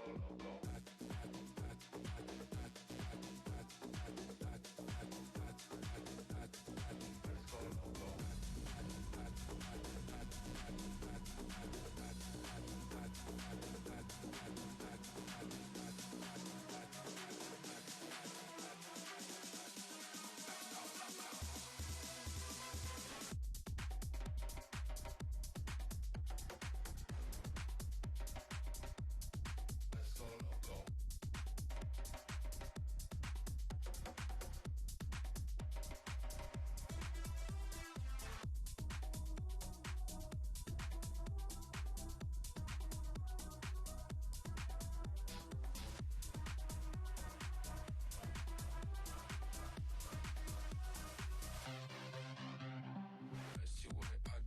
I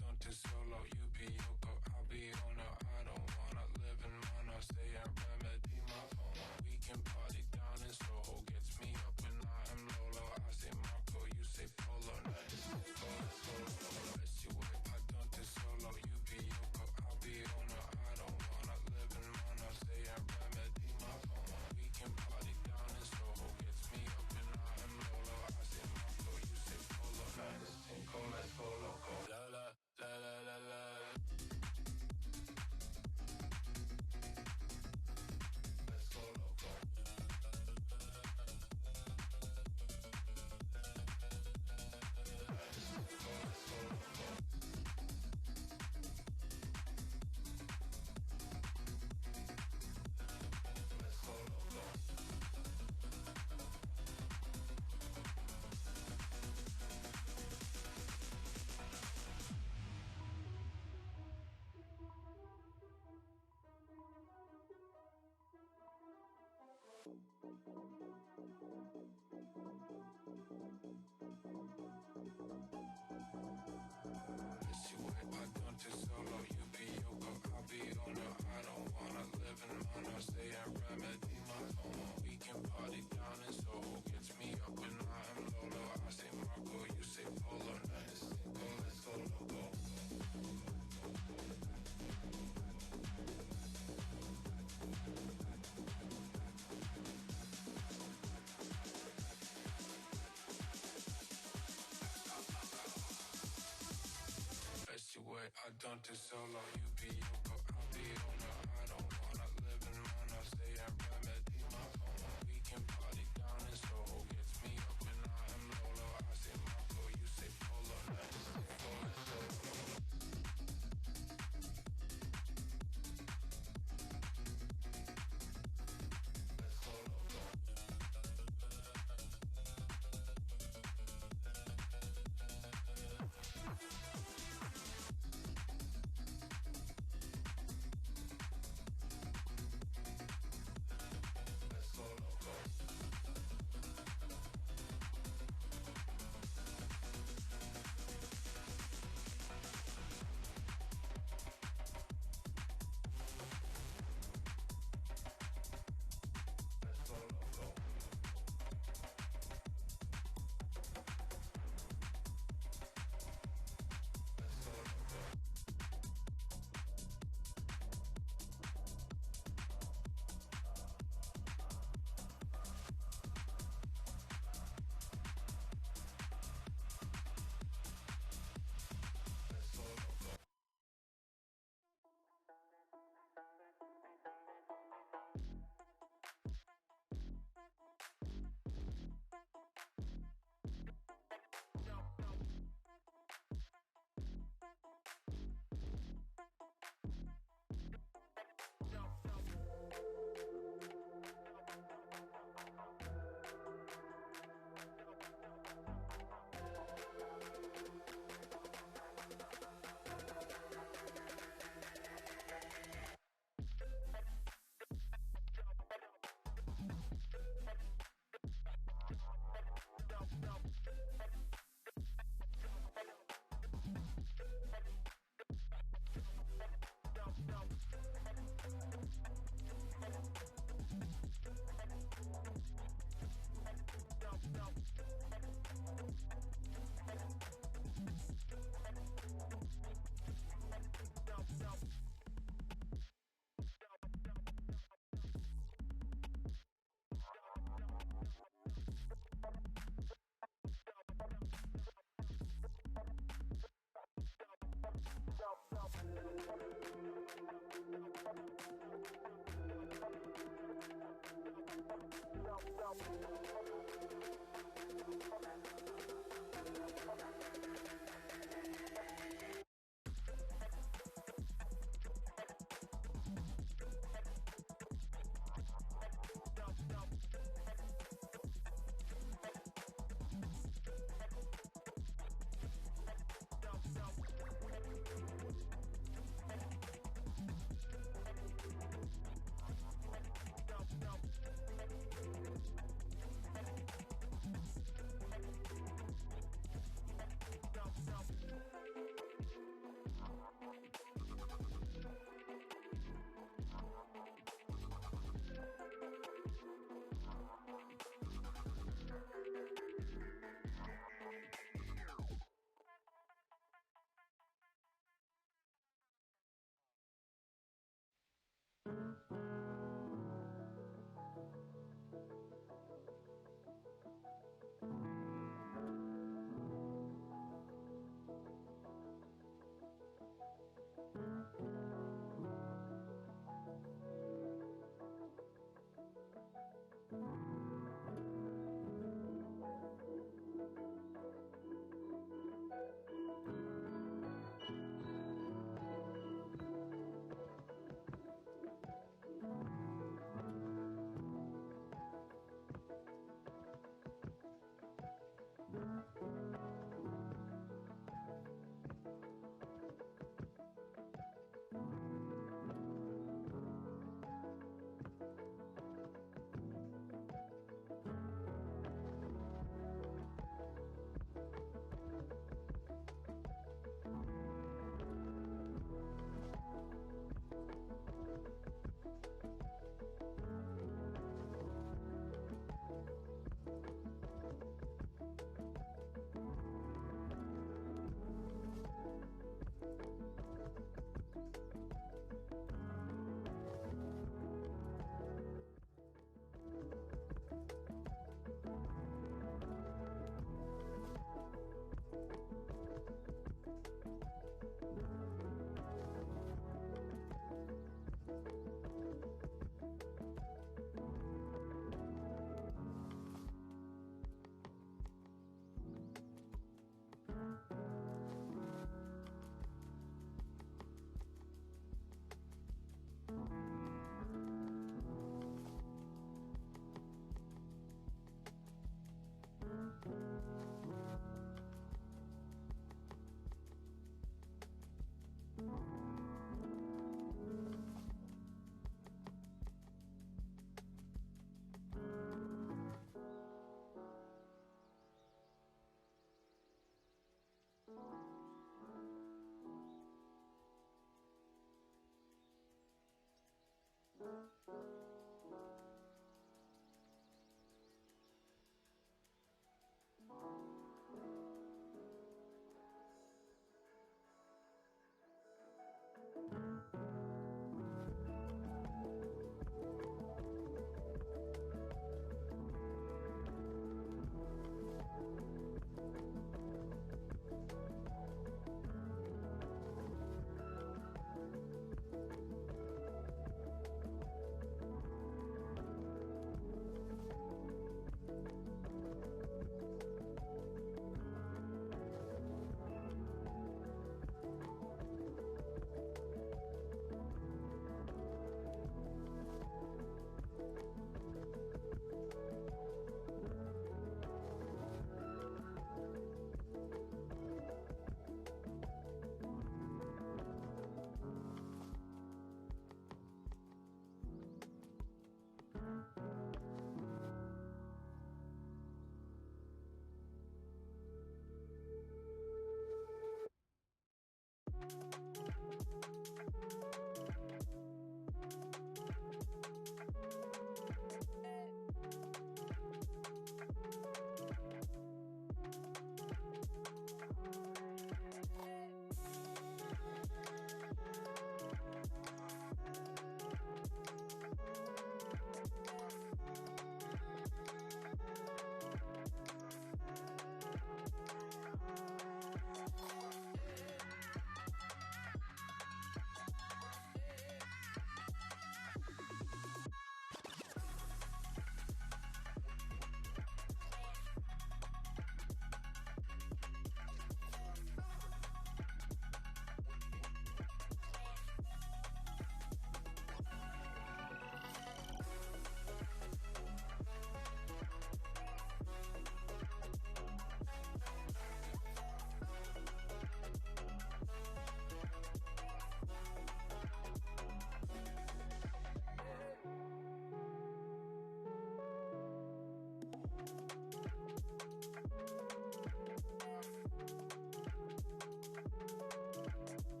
don't do solo, you be Yoko, I'll be owner. I don't wanna live in mono, stay at Remedy, my phone. We can party down in Soho, gets me up when I am Lolo. I say Marco, you say Polo, nice, let's go.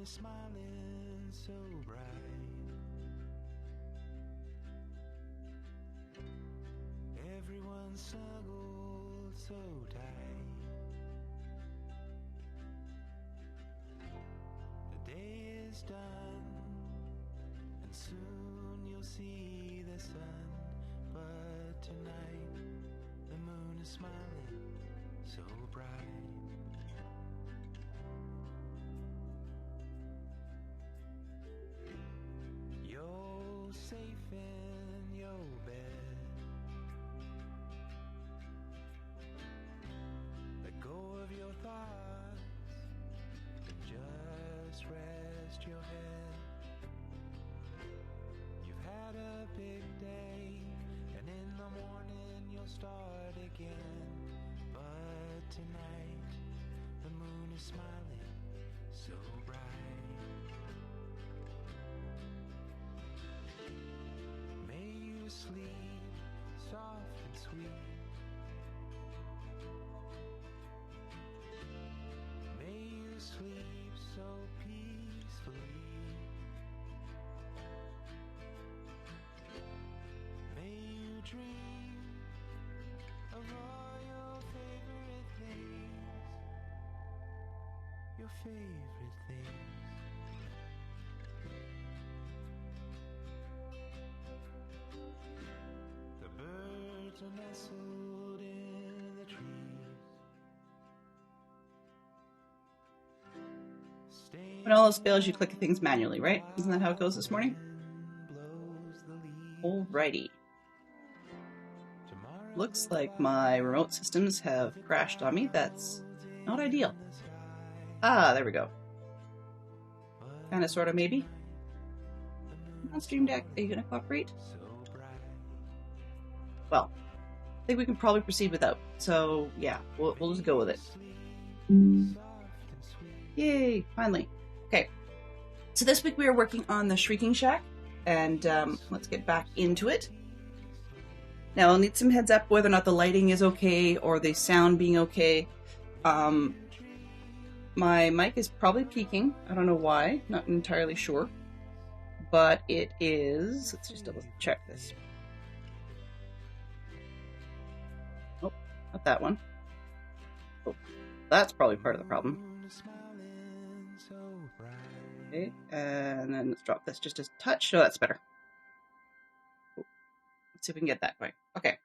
is smiling so bright. Everyone snuggled so tight. The day is done, and soon you'll see the sun. But tonight, the moon is smiling so bright. You're safe in your bed. Let go of your thoughts and just rest your head. You've had a big day, and in the morning you'll start again. But tonight, the moon is smiling so bright. May you sleep soft and sweet. May you sleep so peacefully. May you dream of all your favorite things. Your favorite things. The birds are nestled in the trees. When all else fails, you click things manually, right? Isn't that how it goes this morning? Alrighty. Looks like my remote systems have crashed on me. That's not ideal. Ah, there we go. Kinda, sorta, maybe. On Stream Deck, are you gonna cooperate? Well, I think we can probably proceed without. So, yeah, we'll just go with it. Yay, finally. Okay, so this week we are working on the Shrieking Shack, and let's get back into it. Now, I'll need some heads up whether or not the lighting is okay or the sound being okay. My mic is probably peaking. I don't know why, not entirely sure. But it is, let's just double check this. Oh, not that one. Oh, that's probably part of the problem. Okay, and then let's drop this just a touch. Oh, that's better. Oh, let's see if we can get that going. Okay,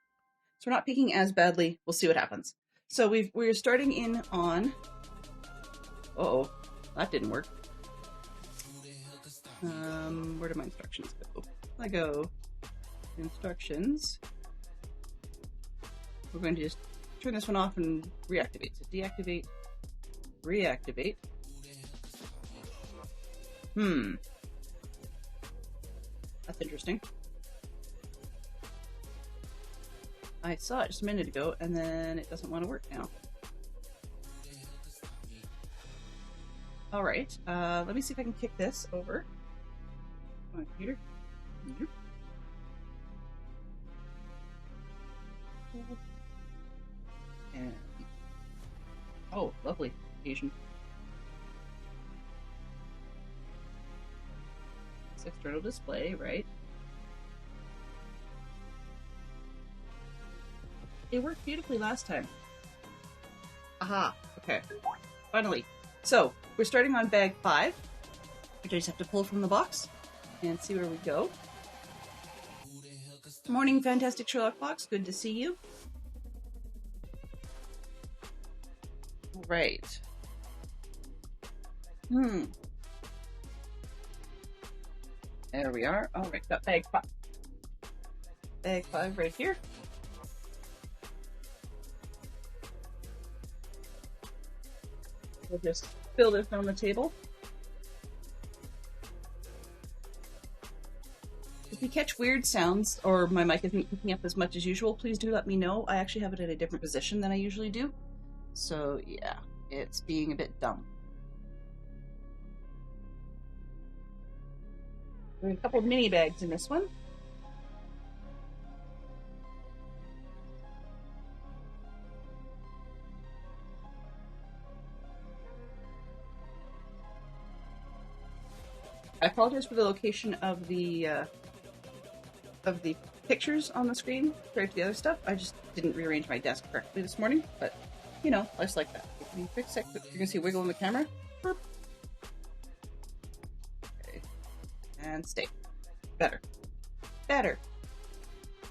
so we're not peaking as badly. We'll see what happens. So we're starting in on. Uh-oh, that didn't work. Where do my instructions go? I go instructions. We're going to just turn this one off and reactivate. So deactivate, reactivate. That's interesting. I saw it just a minute ago, and then it doesn't want to work now. All right, let me see if I can kick this over. Come on, computer. And oh, lovely Asian. It's external display, right? It worked beautifully last time. Aha, okay. Finally. So, we're starting on bag 5, which I just have to pull from the box and see where we go. Morning, Fantastic Sherlock Fox. Good to see you. All right. There we are. All right, got bag 5. Bag 5 right here. We'll just fill this on the table. If you catch weird sounds or my mic isn't picking up as much as usual, please do let me know. I actually have it in a different position than I usually do. So yeah, it's being a bit dumb. There's a couple of mini bags in this one. I apologize for the location of the pictures on the screen compared to the other stuff. I just didn't rearrange my desk correctly this morning, but you know, life's like that. Give me a quick sec. You're gonna see a wiggle in the camera. Burp. Okay. And stay. Better. Better.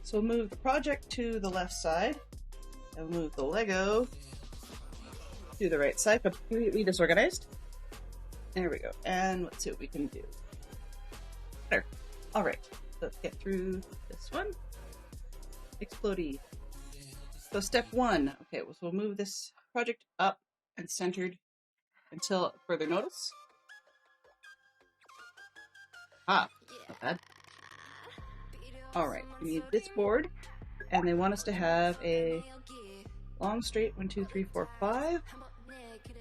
So we'll move the project to the left side, and we'll move the Lego to the right side, completely disorganized. There we go. And let's see what we can do. There. All right. So let's get through this one. Explodey. So step one. Okay, so we'll move this project up and centered until further notice. Ah, not bad. All right, we need this board, and they want us to have a long straight 1, 2, 3, 4, 5. Here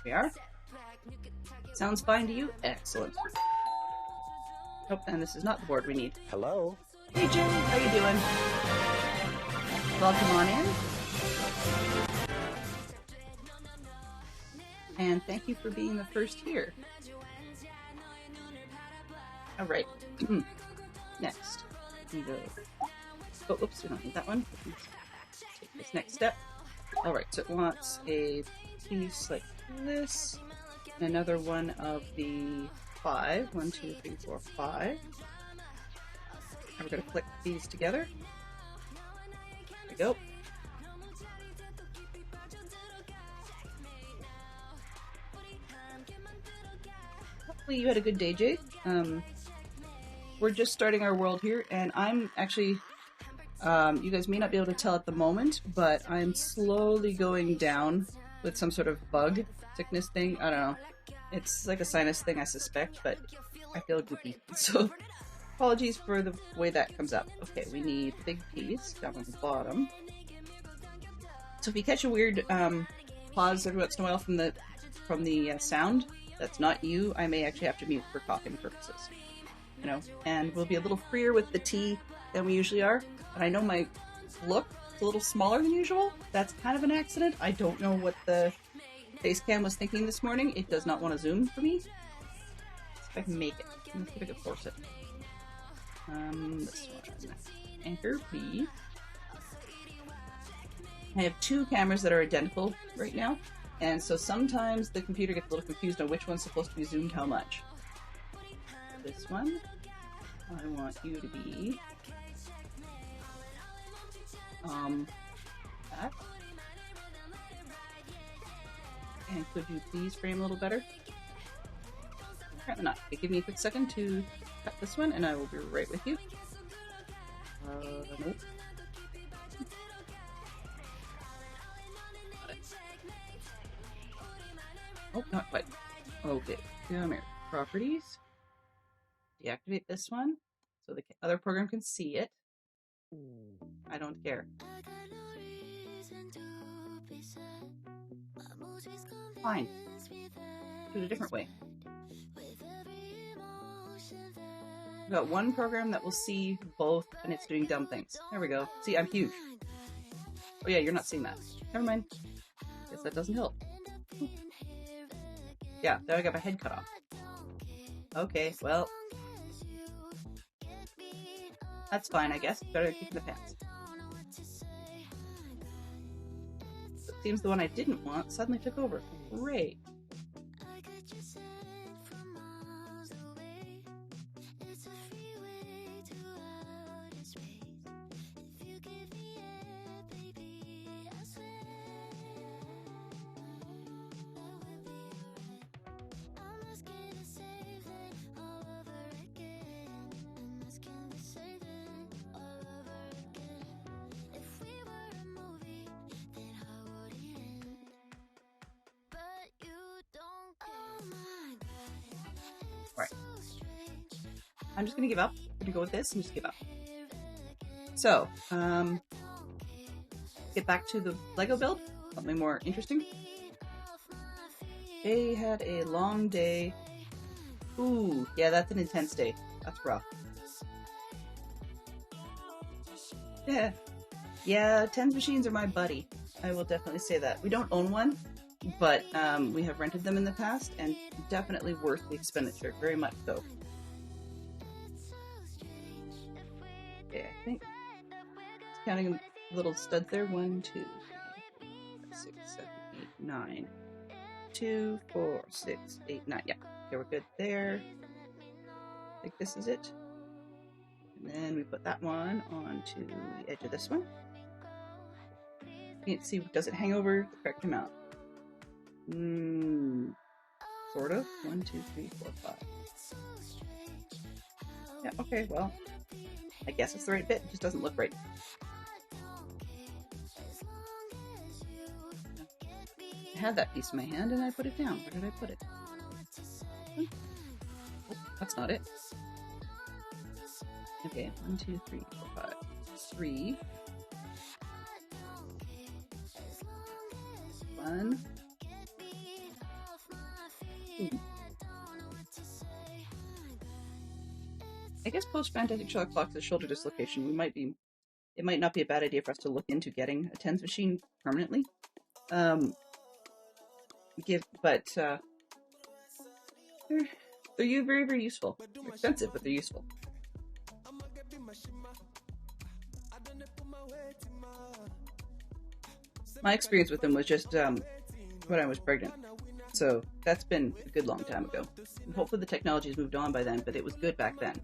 we are. Sounds fine to you? Excellent. Oh, and this is not the board we need. Hello. Hey Jay, how you doing? Welcome on in. And thank you for being the first here. All right. Next, we go. Oh, oops, we don't need that one. Let's take this next step. All right, so it wants a piece like this, and another one of the 5. 1, 2, 3, 4, 5. And we're going to click these together. There we go. Hopefully you had a good day, Jay. We're just starting our world here, and I'm actually, you guys may not be able to tell at the moment, but I'm slowly going down with some sort of bug sickness thing. I don't know. It's like a sinus thing, I suspect, but I feel goopy. So apologies for the way that comes up. Okay, we need the big piece down on the bottom. So if you catch a weird pause every once in a while from the sound, that's not you. I may actually have to mute for coughing purposes. You know, and we'll be a little freer with the tea than we usually are. And I know my look is a little smaller than usual. That's kind of an accident. I don't know what the face cam was thinking this morning. It does not want to zoom for me. Let's see if I can make it. Let's see if I can force it. This one. Anchor B. I have 2 cameras that are identical right now. And so sometimes the computer gets a little confused on which one's supposed to be zoomed how much. This one, I want you to be that. And could you please frame a little better? Apparently not. Okay, give me a quick second to cut this one, and I will be right with you. Nope. Oh, not quite. Okay, come here. Properties. Deactivate this one so the other program can see it. I don't care. Fine. Do it a different way. I've got one program that will see both, and it's doing dumb things. There we go. See, I'm huge. Oh yeah, you're not seeing that. Never mind. Guess that doesn't help. Yeah, there I got my head cut off. Okay, well. That's fine, I guess. Better keep in the pants. So it seems the one I didn't want suddenly took over. Great. Right. I'm just gonna give up. I'm gonna go with this and just give up. So, get back to the Lego build. Something more interesting. They had a long day. Ooh, yeah, that's an intense day. That's rough. Yeah. Yeah, TENS machines are my buddy. I will definitely say that. We don't own one, but we have rented them in the past, and definitely worth the expenditure, very much so. Okay, I think counting little studs there. 1, 2, 3, 4, 5, 6, 7, 8, 9. 2, 4, 6, 8, 9. Yeah, okay, we're good there. I think this is it. And then we put that one onto the edge of this one. You can see, does it hang over the correct amount? Sort of. 1, 2, 3, 4, 5. Yeah, okay, well, I guess it's the right bit. It just doesn't look right. I had that piece in my hand and I put it down. Where did I put it? Oh, that's not it. Okay, 1, 2, 3, 4, 5. 3. 1. I guess post Fantastic Sherlock Fox's shoulder dislocation, it might not be a bad idea for us to look into getting a TENS machine permanently. They're very, very useful. They're expensive, but they're useful. My experience with them was just when I was pregnant. So that's been a good long time ago. And hopefully the technology has moved on by then, but it was good back then.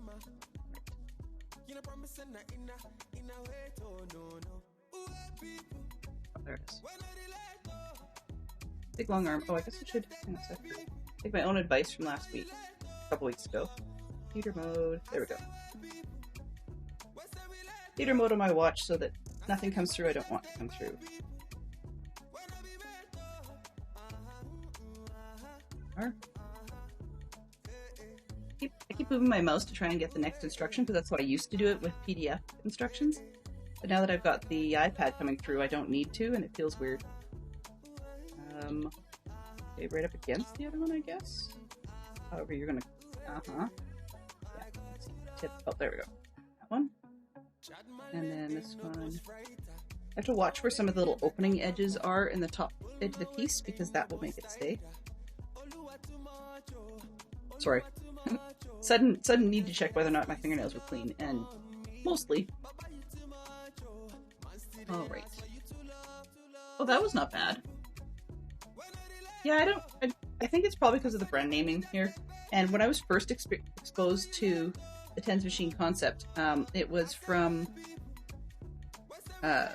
Oh, there it is. Big long arm. Oh, I guess I should take my own advice from last week, a couple weeks ago. Theater mode. There we go. Theater mode on my watch so that nothing comes through I don't want to come through. I keep moving my mouse to try and get the next instruction because that's what I used to do it with PDF instructions. But now that I've got the iPad coming through, I don't need to, and it feels weird. Okay, right up against the other one, I guess. However, you're gonna. Yeah. Tip. Oh, there we go. That one. And then this one. I have to watch where some of the little opening edges are in the top edge of the piece because that will make it stay. Sorry. sudden need to check whether or not my fingernails were clean, and mostly. Alright. Oh, that was not bad. Yeah, I think it's probably because of the brand naming here. And when I was first exposed to the TENS machine concept, it was from the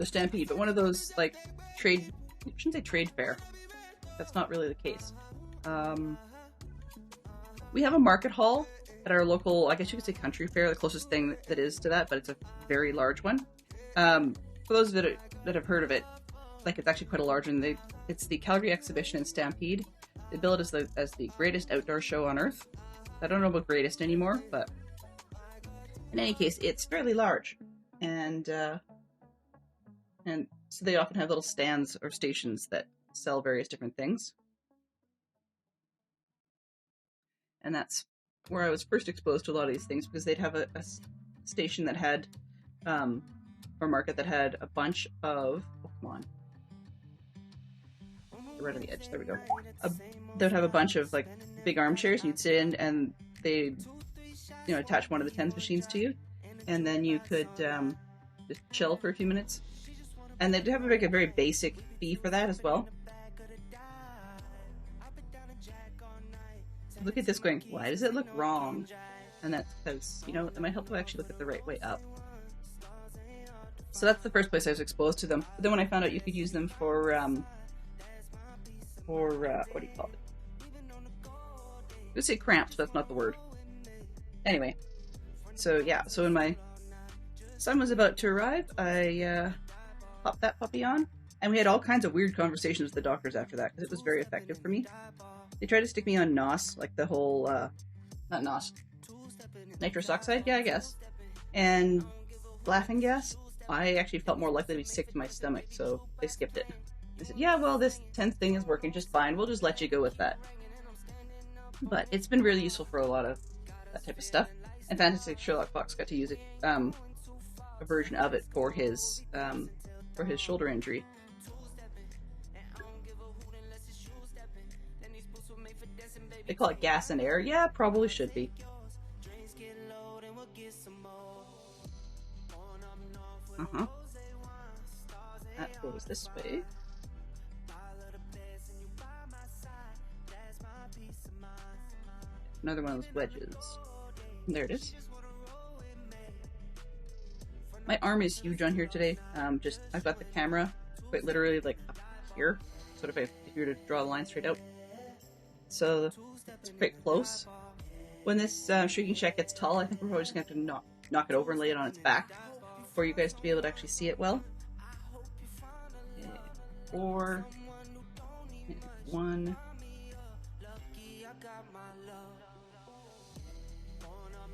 Stampede, but one of those like I shouldn't say trade fair. That's not really the case. We have a market hall at our local, I guess you could say country fair, the closest thing that is to that, but it's a very large one. For those that have heard of it, like it's actually quite a large one. It's the Calgary Exhibition and Stampede. They bill it as the greatest outdoor show on earth. I don't know about greatest anymore, but in any case, it's fairly large, and so they often have little stands or stations that sell various different things. And that's where I was first exposed to a lot of these things, because they'd have a station that had, or market that had a bunch of, oh, come on. Right on the edge, there we go. They'd have a bunch of like big armchairs, and you'd sit in and they'd, attach one of the TENS machines to you, and then you could just chill for a few minutes. And they'd have a very basic fee for that as well. Look at this going, why does it look wrong? And that's because, it might help to actually look at the right way up. So that's the first place I was exposed to them. But then when I found out you could use them for what do you call it? I would say cramps, but that's not the word. Anyway, so yeah, so when my son was about to arrive, I popped that puppy on, and we had all kinds of weird conversations with the doctors after that, because it was very effective for me. They tried to stick me on NOS, like the whole, not NOS, nitrous oxide, yeah, I guess, and laughing gas. I actually felt more likely to be sick to my stomach, so they skipped it. They said, yeah, well, this TENS thing is working just fine, we'll just let you go with that. But it's been really useful for a lot of that type of stuff, and Fantastic Sherlock Fox got to use it, a version of it for his shoulder injury. They call it gas and air. Yeah, probably should be. Uh-huh. That goes this way. Another one of those wedges. There it is. My arm is huge on here today. I've got the camera quite literally like up here. So if you were to draw the line straight out. So it's quite close. When this Shrieking Shack gets tall, I think we're probably just going to have to knock it over and lay it on its back for you guys to be able to actually see it well. 4, 1.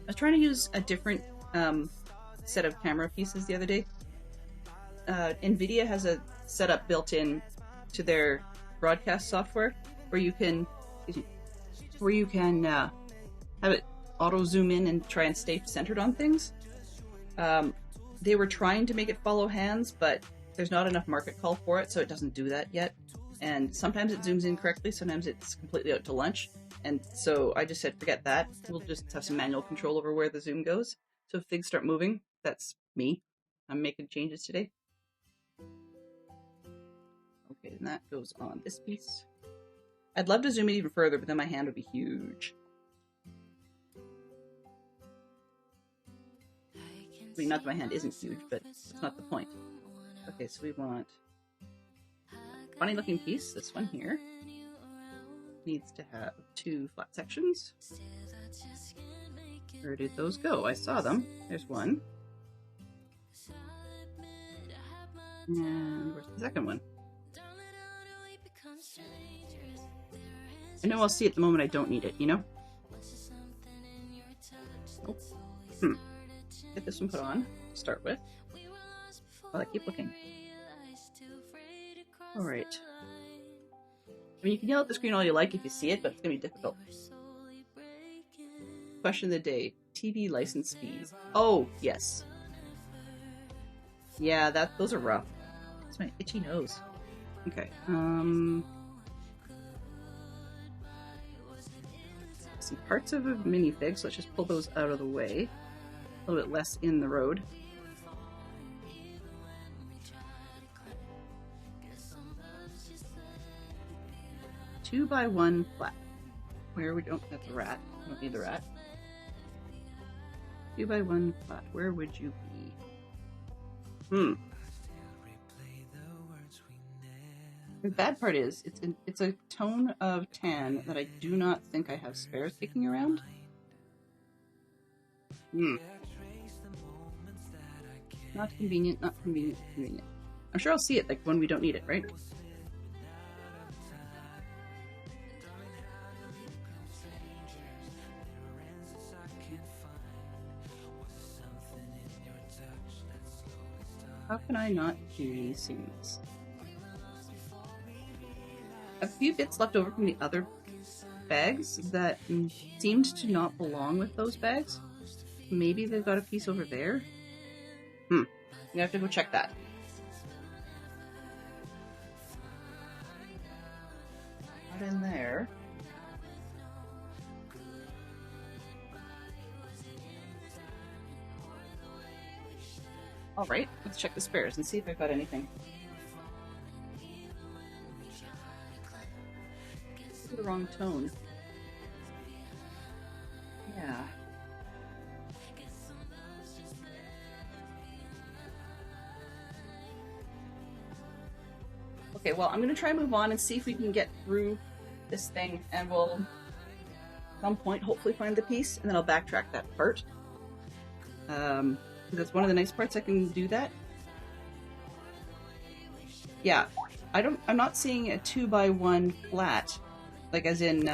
I was trying to use a different set of camera pieces the other day. NVIDIA has a setup built in to their broadcast software where you can have it auto zoom in and try and stay centered on things. They were trying to make it follow hands, but there's not enough market call for it, so it doesn't do that yet. And sometimes it zooms in correctly, sometimes it's completely out to lunch. And so I just said, forget that. We'll just have some manual control over where the zoom goes. So if things start moving, that's me. I'm making changes today. Okay, and that goes on this piece. I'd love to zoom in even further, but then my hand would be huge. I mean, not that my hand isn't huge, but that's not the point. Okay, so we want a funny looking piece. This one here needs to have 2 flat sections. Where did those go? I saw them. There's one. And where's the second one? I know I'll see it the moment I don't need it, you know? Oh. Get this one put on to start with. While I keep looking. Alright. I mean, you can yell at the screen all you like if you see it, but it's going to be difficult. Question of the day. TV license fees. Oh, yes. Yeah, those are rough. It's my itchy nose. Okay. Some parts of a minifig, so let's just pull those out of the way. A little bit less in the road. Two by 1 flat. Where we don't have the rat. We don't need the rat. 2 by 1 flat. Where would you be? The bad part is it's a tone of tan that I do not think I have spares kicking around. Not convenient, not convenient, convenient. I'm sure I'll see it like when we don't need it, right? How can I not do these things? A few bits left over from the other bags that seemed to not belong with those bags. Maybe they've got a piece over there. You have to go check that. Not in there. Alright, let's check the spares and see if I've got anything. The wrong tone. Yeah. Okay, well, I'm going to try and move on and see if we can get through this thing, and we'll, at some point, hopefully find the piece, and then I'll backtrack that part. That's one of the nice parts, I can do that. Yeah, I'm not seeing a 2 by 1 flat, like as in,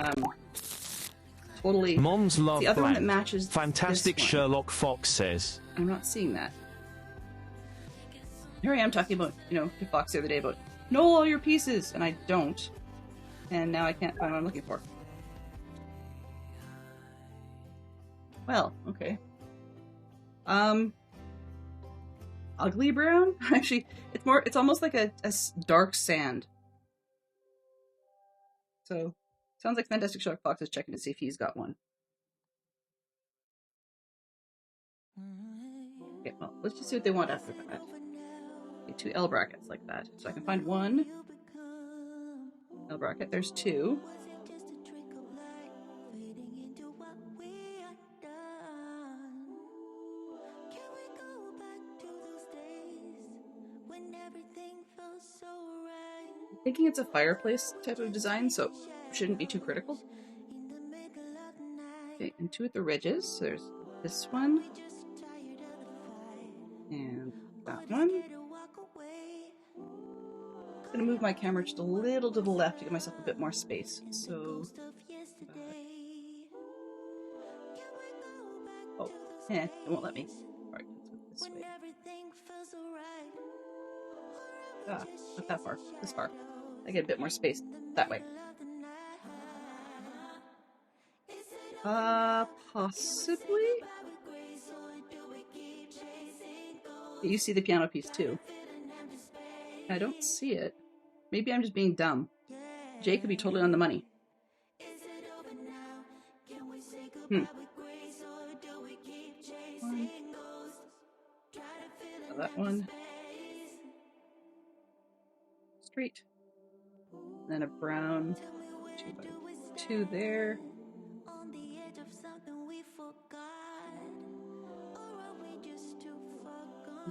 totally. Moms love the other blank. One that matches Fantastic this one. Sherlock Fox says. I'm not seeing that. Here I am talking about, to Fox the other day about, know all your pieces, and I don't. And now I can't find what I'm looking for. Well, okay. Ugly brown? Actually, it's almost like a dark sand. So, Sounds like Fantastic Sherlock Fox is checking to see if he's got one. Okay, well, let's just see what they want after that. Okay, 2 L brackets like that. So I can find 1 L bracket. There's 2. I'm thinking it's a fireplace type of design, so shouldn't be too critical. Okay, and 2 at the ridges. So there's this one and that one. I'm going to move my camera just a little to the left to give myself a bit more space. So, it won't let me. All right, let's go this way. Not that far. This far. I get a bit more space that way. Possibly? You see the piano piece too. I don't see it. Maybe I'm just being dumb. Jay could be totally on the money. One. That one. Straight. Then a brown 2x2 there.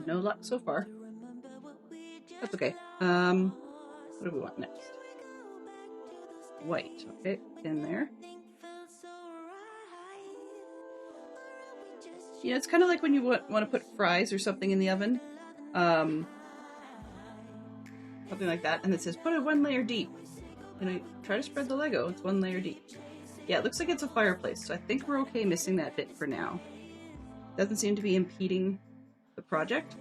No luck so far. That's okay. What do we want next? White. Okay, in there. You know, it's kind of like when you want to put fries or something in the oven. Something like that. And it says, put it 1 layer deep. You know, try to spread the Lego. It's 1 layer deep. Yeah, it looks like it's a fireplace. So I think we're okay missing that bit for now. Doesn't seem to be impeding the project.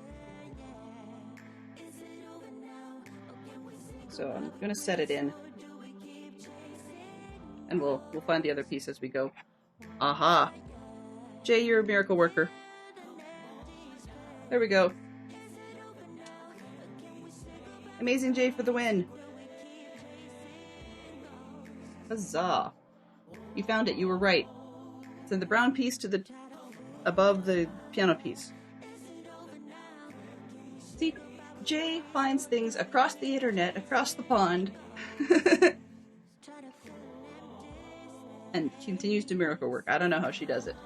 So I'm going to set it in. And we'll find the other piece as we go. Aha! Jay, you're a miracle worker. There we go. Amazing Jay for the win. Huzzah. You found it. You were right. Send the brown piece to the above the piano piece. See, Jay finds things across the internet, across the pond, and continues to miracle work. I don't know how she does it.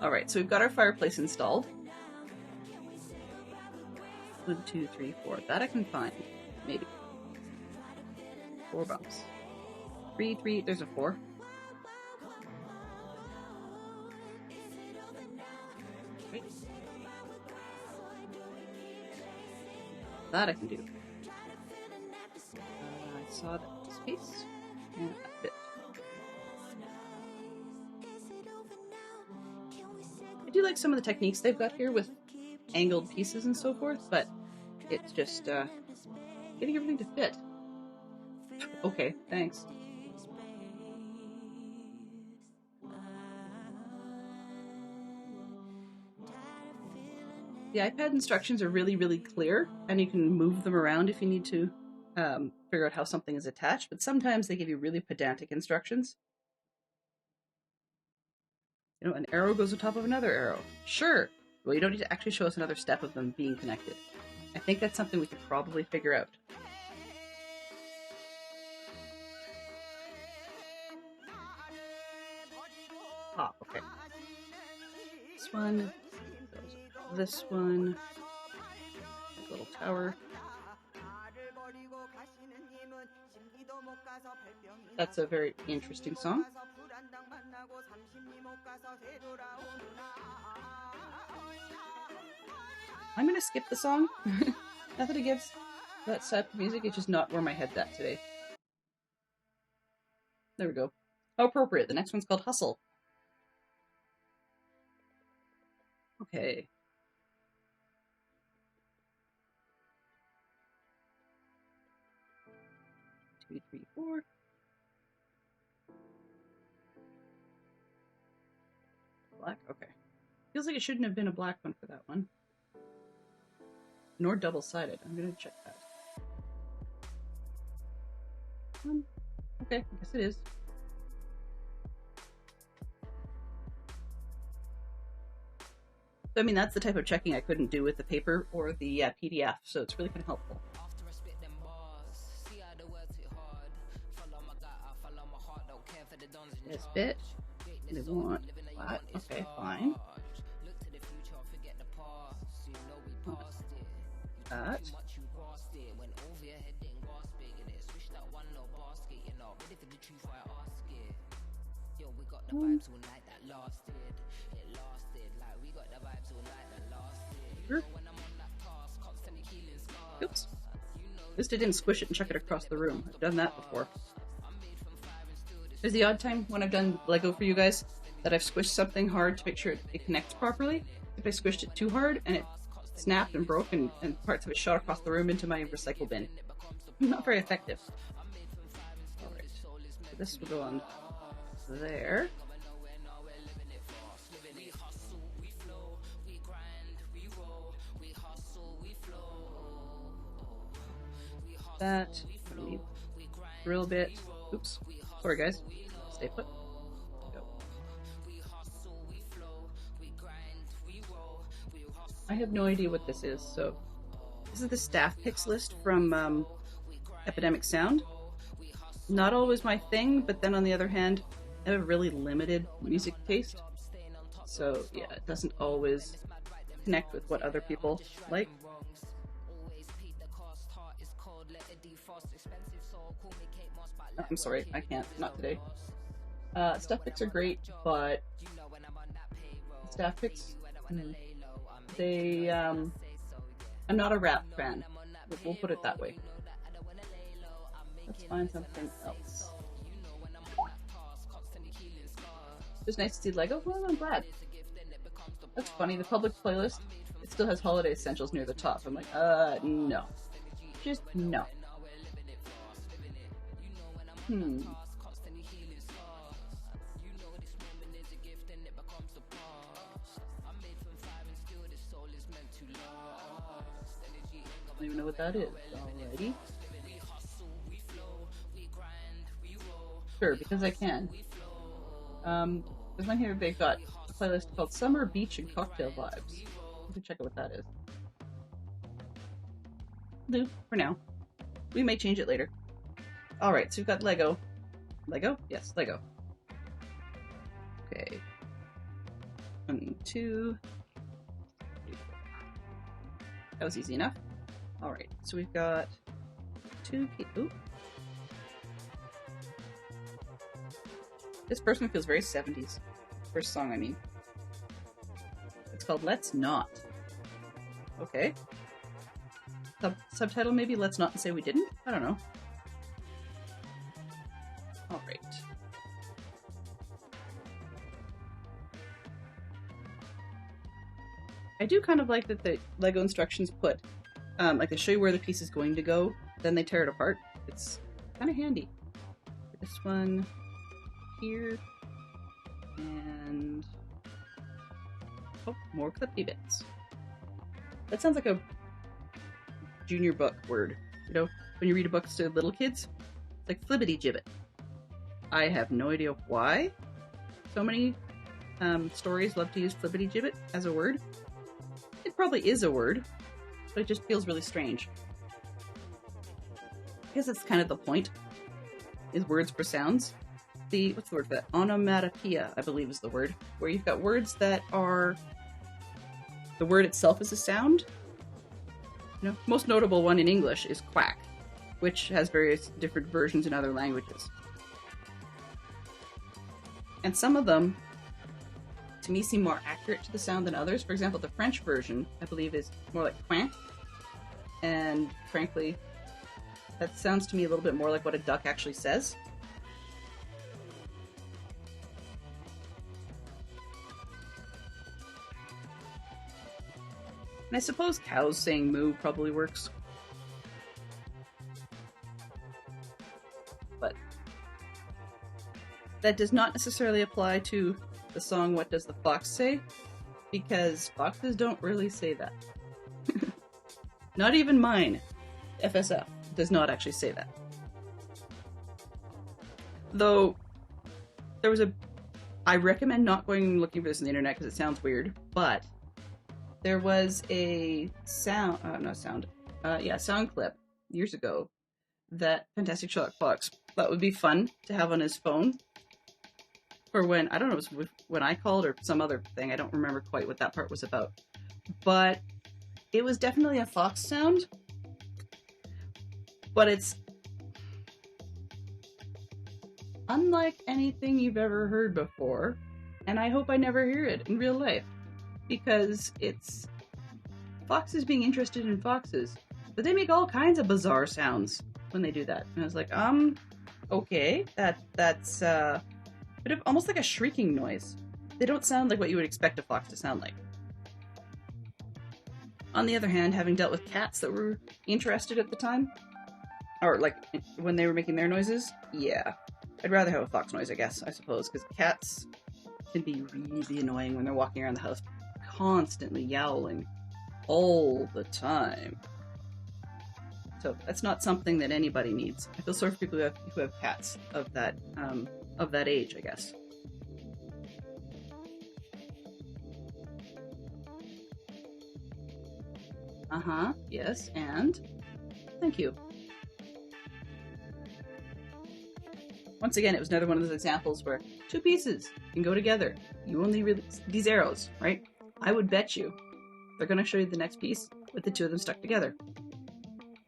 All right, so we've got our fireplace installed. 1, 2, 3, 4. That I can find. Maybe. 4 bumps. 3, 3. There's a 4. Right. That I can do. I saw that space. And that bit. I do like some of the techniques they've got here with angled pieces and so forth, but it's just getting everything to fit. Okay, thanks. The iPad instructions are really, really clear, and you can move them around if you need to figure out how something is attached, but sometimes they give you really pedantic instructions. You know, an arrow goes on top of another arrow. Sure. Well, you don't need to actually show us another step of them being connected. I think that's something we could probably figure out. Ah, okay. This one. This one. Little tower. That's a very interesting song. I'm gonna skip the song. Nothing against that type of music, it's just not where my head's at today. There we go. How appropriate. The next one's called Hustle. Okay. 2, 3, 4. Black? Okay. Feels like it shouldn't have been a black one for that one. Nor double-sided. I'm gonna check that. Okay, I guess it is. So, I mean, that's the type of checking I couldn't do with the paper or the PDF, so it's really kind of helpful. This bit, they want flat. Okay, fine. That. Oops. At least I didn't squish it and chuck it across the room. I've done that before. There's the odd time when I've done Lego for you guys that I've squished something hard to make sure it connects properly. If I squished it too hard and it snapped and broke and parts of it shot across the room into my recycle bin. Not very effective. Alright, so this will go on there. That, we need drill bit. Oops, sorry guys, stay put. Go. I have no idea what this is, so this is the staff picks list from Epidemic Sound. Not always my thing, but then on the other hand, I have a really limited music taste. So yeah, it doesn't always connect with what other people like. Oh, I'm sorry, I can't. Not today. Staff picks are great, but staff picks, they, I'm not a rap fan. We'll put it that way. Let's find something else. It's nice to see Lego. Well, I'm glad. That's funny. The public playlist, it still has holiday essentials near the top. I'm like, no. Just no. I don't even know what that is. Alrighty. Sure, because I can. There's one here they've got a playlist called Summer, Beach, and Cocktail Vibes. We can check out what that is. Do for now. We may change it later. Alright, so we've got Lego. Lego? Yes, Lego. Okay. 1, 2, 3, 4. That was easy enough. Alright, so we've got 2 people. Ooh. This first one feels very 70s. First song, I mean. It's called Let's Not. Okay. Subtitle maybe Let's Not Say We Didn't? I don't know. Alright. I do kind of like that the Lego instructions put, like they show you where the piece is going to go, then they tear it apart. It's kind of handy. This one here, and oh, more clippy bits. That sounds like a junior book word. You know, when you read a book to little kids, it's like flibbity gibbet. I have no idea why so many stories love to use flibbity gibbet as a word. It probably is a word, but it just feels really strange. I guess that's kind of the point, is words for sounds. What's the word for that? Onomatopoeia, I believe is the word, where you've got words that are, the word itself is a sound. You know, most notable one in English is quack, which has various different versions in other languages. And some of them, to me, seem more accurate to the sound than others. For example, the French version, I believe, is more like quack. And frankly, that sounds to me a little bit more like what a duck actually says. And I suppose cows saying moo probably works. But that does not necessarily apply to the song What Does the Fox Say? Because foxes don't really say that. Not even mine, FSF, does not actually say that. Though, I recommend not going looking for this on the internet because it sounds weird, but There was a sound, sound clip years ago that Fantastic Sherlock Fox thought would be fun to have on his phone for when, I don't know, it was when I called or some other thing. I don't remember quite what that part was about. But it was definitely a fox sound. But it's unlike anything you've ever heard before. And I hope I never hear it in real life. Because it's foxes being interested in foxes. But they make all kinds of bizarre sounds when they do that. And I was like, okay, that's a bit of almost like a shrieking noise. They don't sound like what you would expect a fox to sound like. On the other hand, having dealt with cats that were interested at the time, or like when they were making their noises, yeah, I'd rather have a fox noise, I suppose, because cats can be really annoying when they're walking around the house constantly yowling all the time. So that's not something that anybody needs. I feel sorry for people who have cats of that age, I guess. Yes, and thank you. Once again, it was another one of those examples where two pieces can go together. You only release these arrows, right? I would bet you they're going to show you the next piece with the two of them stuck together.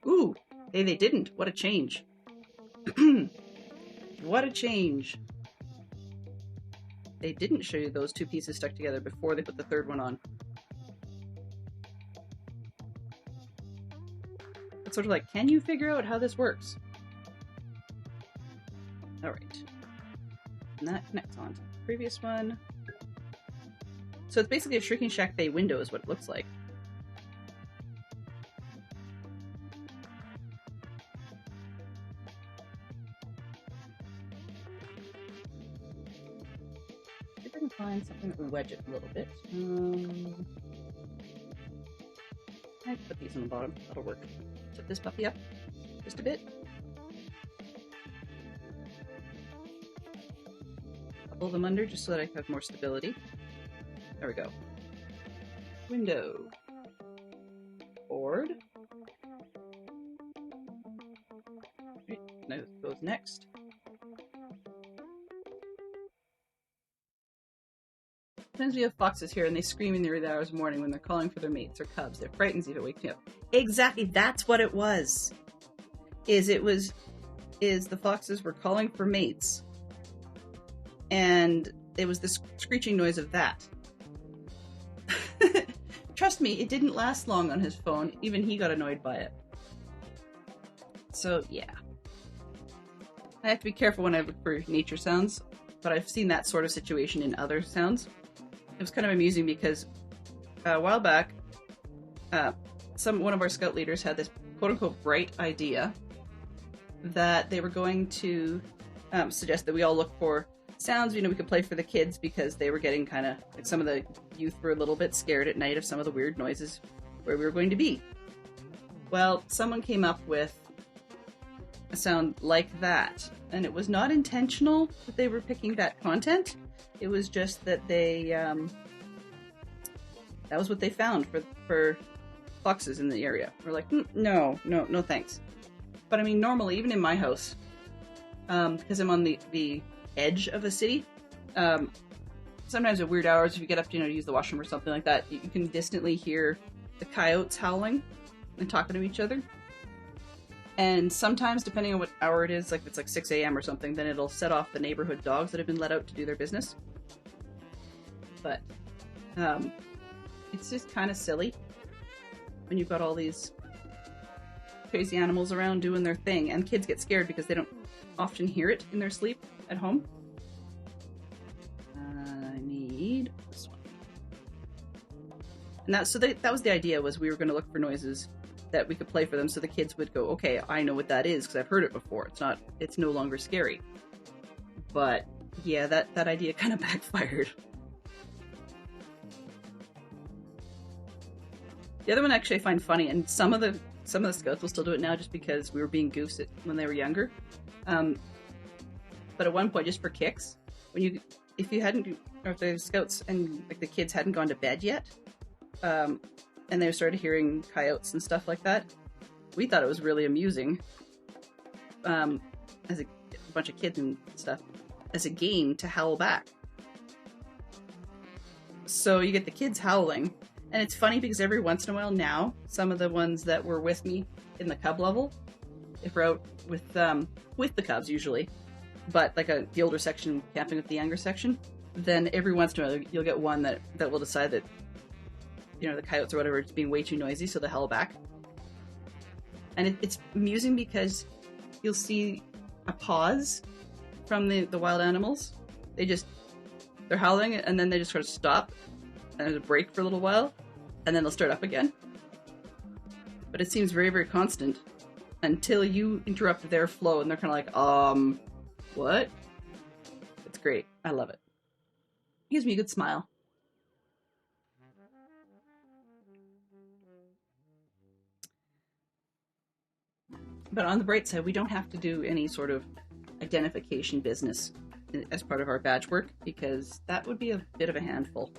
Ooh, they didn't. What a change. What a change. They didn't show you those two pieces stuck together before they put the third one on. It's sort of like, can you figure out how this works? Alright. And that connects on to the previous one. So it's basically a Shrieking Shack Bay window is what it looks like. If I can find something that will wedge it a little bit. I can put these on the bottom. That'll work. Tip this puppy up just a bit. Pull them under just so that I have more stability. There we go. Window. Board. Right, now it goes next. Sometimes we have foxes here and they scream in the early hours of the morning when they're calling for their mates or cubs. It frightens you if it wakes me up. Exactly, that's what it was. Is the foxes were calling for mates. And it was the screeching noise of that. Trust me, it didn't last long on his phone. Even he got annoyed by it. So, yeah. I have to be careful when I look for nature sounds, but I've seen that sort of situation in other sounds. It was kind of amusing because a while back, one of our scout leaders had this quote-unquote bright idea that they were going to suggest that we all look for sounds, we could play for the kids because they were getting kind of, like some of the youth were a little bit scared at night of some of the weird noises where we were going to be. Well, someone came up with a sound like that, and it was not intentional that they were picking that content. It was just that they, that was what they found for foxes in the area. We're like, no thanks. But I mean, normally, even in my house, because I'm on the edge of a city, sometimes at weird hours, if you get up to use the washroom or something like that, you can distantly hear the coyotes howling and talking to each other. And sometimes, depending on what hour it is, like if it's like 6 a.m. or something, then it'll set off the neighborhood dogs that have been let out to do their business. But it's just kind of silly when you've got all these crazy animals around doing their thing, and kids get scared because they don't often hear it in their sleep at home. I need this one. And that was the idea, was we were going to look for noises that we could play for them so the kids would go, okay, I know what that is because I've heard it before. It's no longer scary. But yeah, that idea kind of backfired. The other one actually I find funny, and some of the scouts will still do it now just because we were being goofs when they were younger. But at one point, just for kicks, if the scouts and like the kids hadn't gone to bed yet, and they started hearing coyotes and stuff like that. We thought it was really amusing, as a bunch of kids and stuff, as a game to howl back. So you get the kids howling, and it's funny because every once in a while now, some of the ones that were with me in the cub level, if we're out with the cubs usually, but like the older section camping with the younger section, then every once in a while you'll get one that will decide that, you know, the coyotes or whatever is being way too noisy, so they howl back. And it's amusing because you'll see a pause from the wild animals. They're howling, and then they just sort of stop, and there's a break for a little while, and then they'll start up again. But it seems very, very constant until you interrupt their flow, and they're kind of like, what? It's great. I love it. It gives me a good smile. But on the bright side, we don't have to do any sort of identification business as part of our badge work, because that would be a bit of a handful.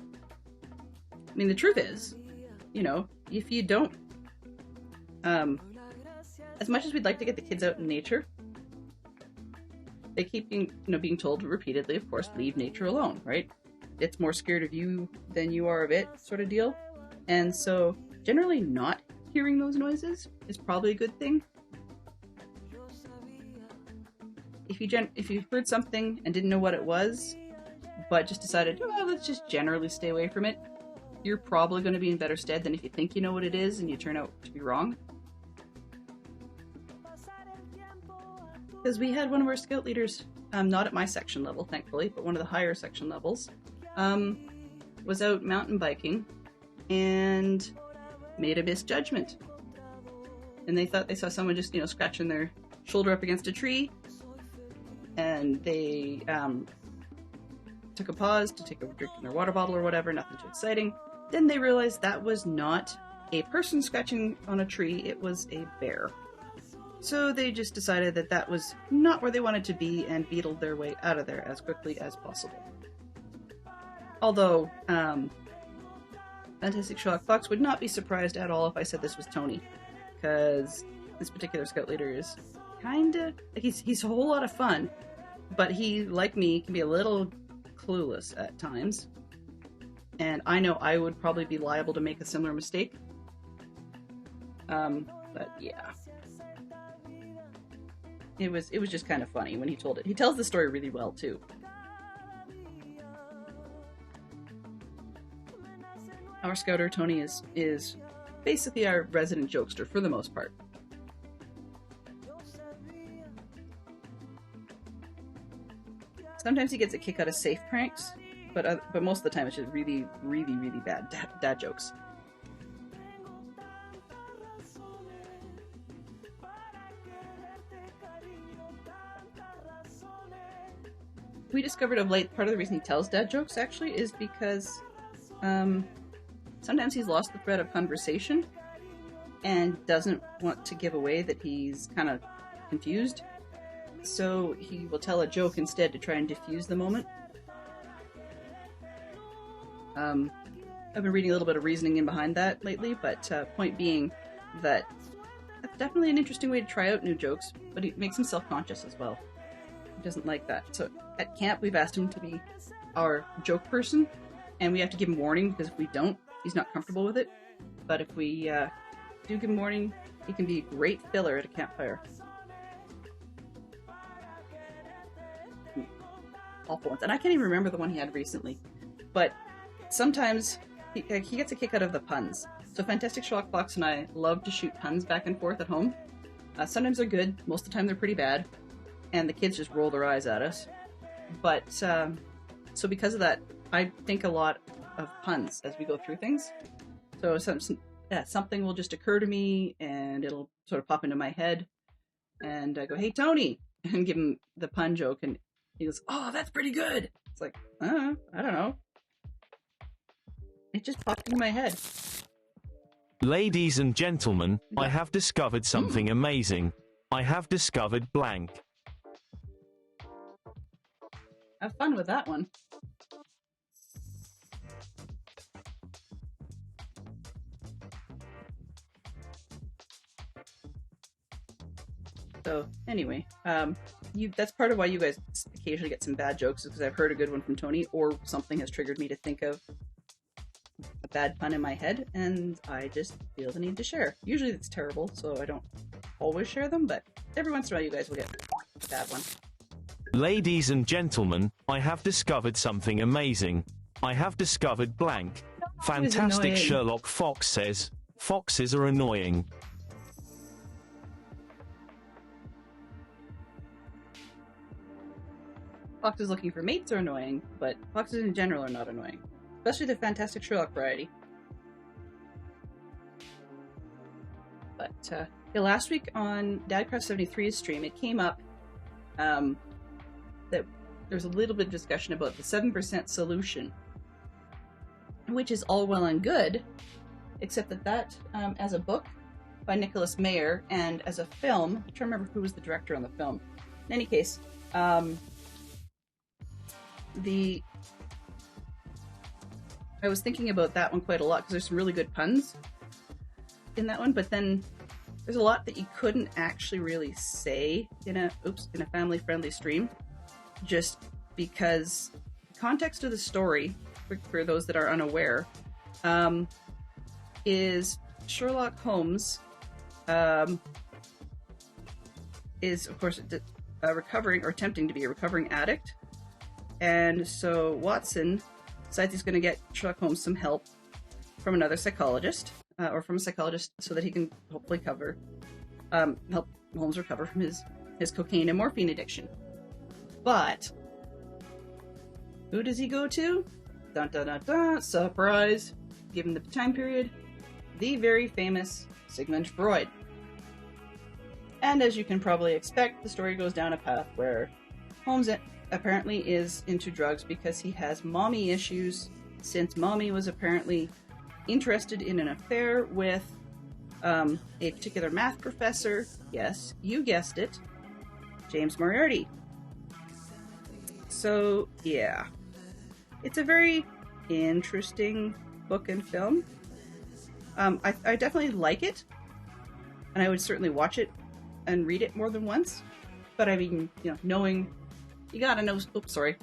I mean, the truth is, you know, if you don't, as much as we'd like to get the kids out in nature, they keep being told repeatedly, of course, leave nature alone, right? It's more scared of you than you are of it, sort of deal. And so generally not hearing those noises is probably a good thing. If you heard something and didn't know what it was, but just decided, oh, let's just generally stay away from it, you're probably going to be in better stead than if you think you know what it is and you turn out to be wrong. Because we had one of our scout leaders, not at my section level, thankfully, but one of the higher section levels, was out mountain biking and made a misjudgment. And they thought they saw someone just, scratching their shoulder up against a tree. And they took a pause to take a drink in their water bottle or whatever, nothing too exciting. Then they realized that was not a person scratching on a tree, it was a bear. So they just decided that that was not where they wanted to be and beetled their way out of there as quickly as possible. Although, Fantastic Sherlock Fox would not be surprised at all if I said this was Tony, because this particular scout leader is kinda, he's a whole lot of fun, but he, like me, can be a little clueless at times. And I know I would probably be liable to make a similar mistake. But yeah. It was just kind of funny when he told it. He tells the story really well, too. Our scouter, Tony, is basically our resident jokester for the most part. Sometimes he gets a kick out of safe pranks, but most of the time it's just really, really, really bad dad jokes. We discovered of late, part of the reason he tells dad jokes, actually, is because sometimes he's lost the thread of conversation and doesn't want to give away that he's kind of confused. So he will tell a joke instead to try and diffuse the moment. I've been reading a little bit of reasoning in behind that lately, but point being that that's definitely an interesting way to try out new jokes, but it makes him self-conscious as well. He doesn't like that. So at camp, we've asked him to be our joke person, and we have to give him warning, because if we don't, he's not comfortable with it. But if we do give him warning, he can be a great filler at a campfire. Awful ones. And I can't even remember the one he had recently. But sometimes he gets a kick out of the puns. So Fantastic Sherlock Fox and I love to shoot puns back and forth at home. Sometimes they're good. Most of the time they're pretty bad. And the kids just roll their eyes at us. But, so because of that, I think a lot of puns as we go through things. So something will just occur to me, and it'll sort of pop into my head. And I go, hey, Tony! And give him the pun joke, and he goes, oh, that's pretty good! It's like, I don't know. It just popped into my head. Ladies and gentlemen, I have discovered something amazing. I have discovered blank. Have fun with that one. So anyway, that's part of why you guys occasionally get some bad jokes, is because I've heard a good one from Tony, or something has triggered me to think of a bad pun in my head, and I just feel the need to share. Usually it's terrible, so I don't always share them, but every once in a while you guys will get a bad one. Ladies and gentlemen, I have discovered something amazing. I have discovered blank. Fantastic annoying. Sherlock Fox says, foxes are annoying. Foxes looking for mates are annoying, but foxes in general are not annoying. Especially the Fantastic Sherlock variety. But, yeah, last week on Dadcraft73's stream, it came up that there's a little bit of discussion about the 7% solution, which is all well and good, except that as a book by Nicholas Mayer, and as a film, I'm trying to remember who was the director on the film. In any case, I was thinking about that one quite a lot because there's some really good puns in that one, but then there's a lot that you couldn't actually really say in a family-friendly stream, just because the context of the story, for those that are unaware, is Sherlock Holmes is, of course, a recovering, or attempting to be a recovering addict. And so Watson decides he's going to get Sherlock Holmes some help from another psychologist, or from a psychologist, so that he can hopefully help Holmes recover from his cocaine and morphine addiction. But who does he go to? Dun dun dun dun! Surprise! Given the time period, the very famous Sigmund Freud. And as you can probably expect, the story goes down a path where Holmes apparently is into drugs because he has mommy issues, since mommy was apparently interested in an affair with a particular math professor. Yes, you guessed it, James Moriarty. So yeah, it's a very interesting book and film. I definitely like it, and I would certainly watch it and read it more than once. But I mean, knowing, you gotta know. Oops, sorry,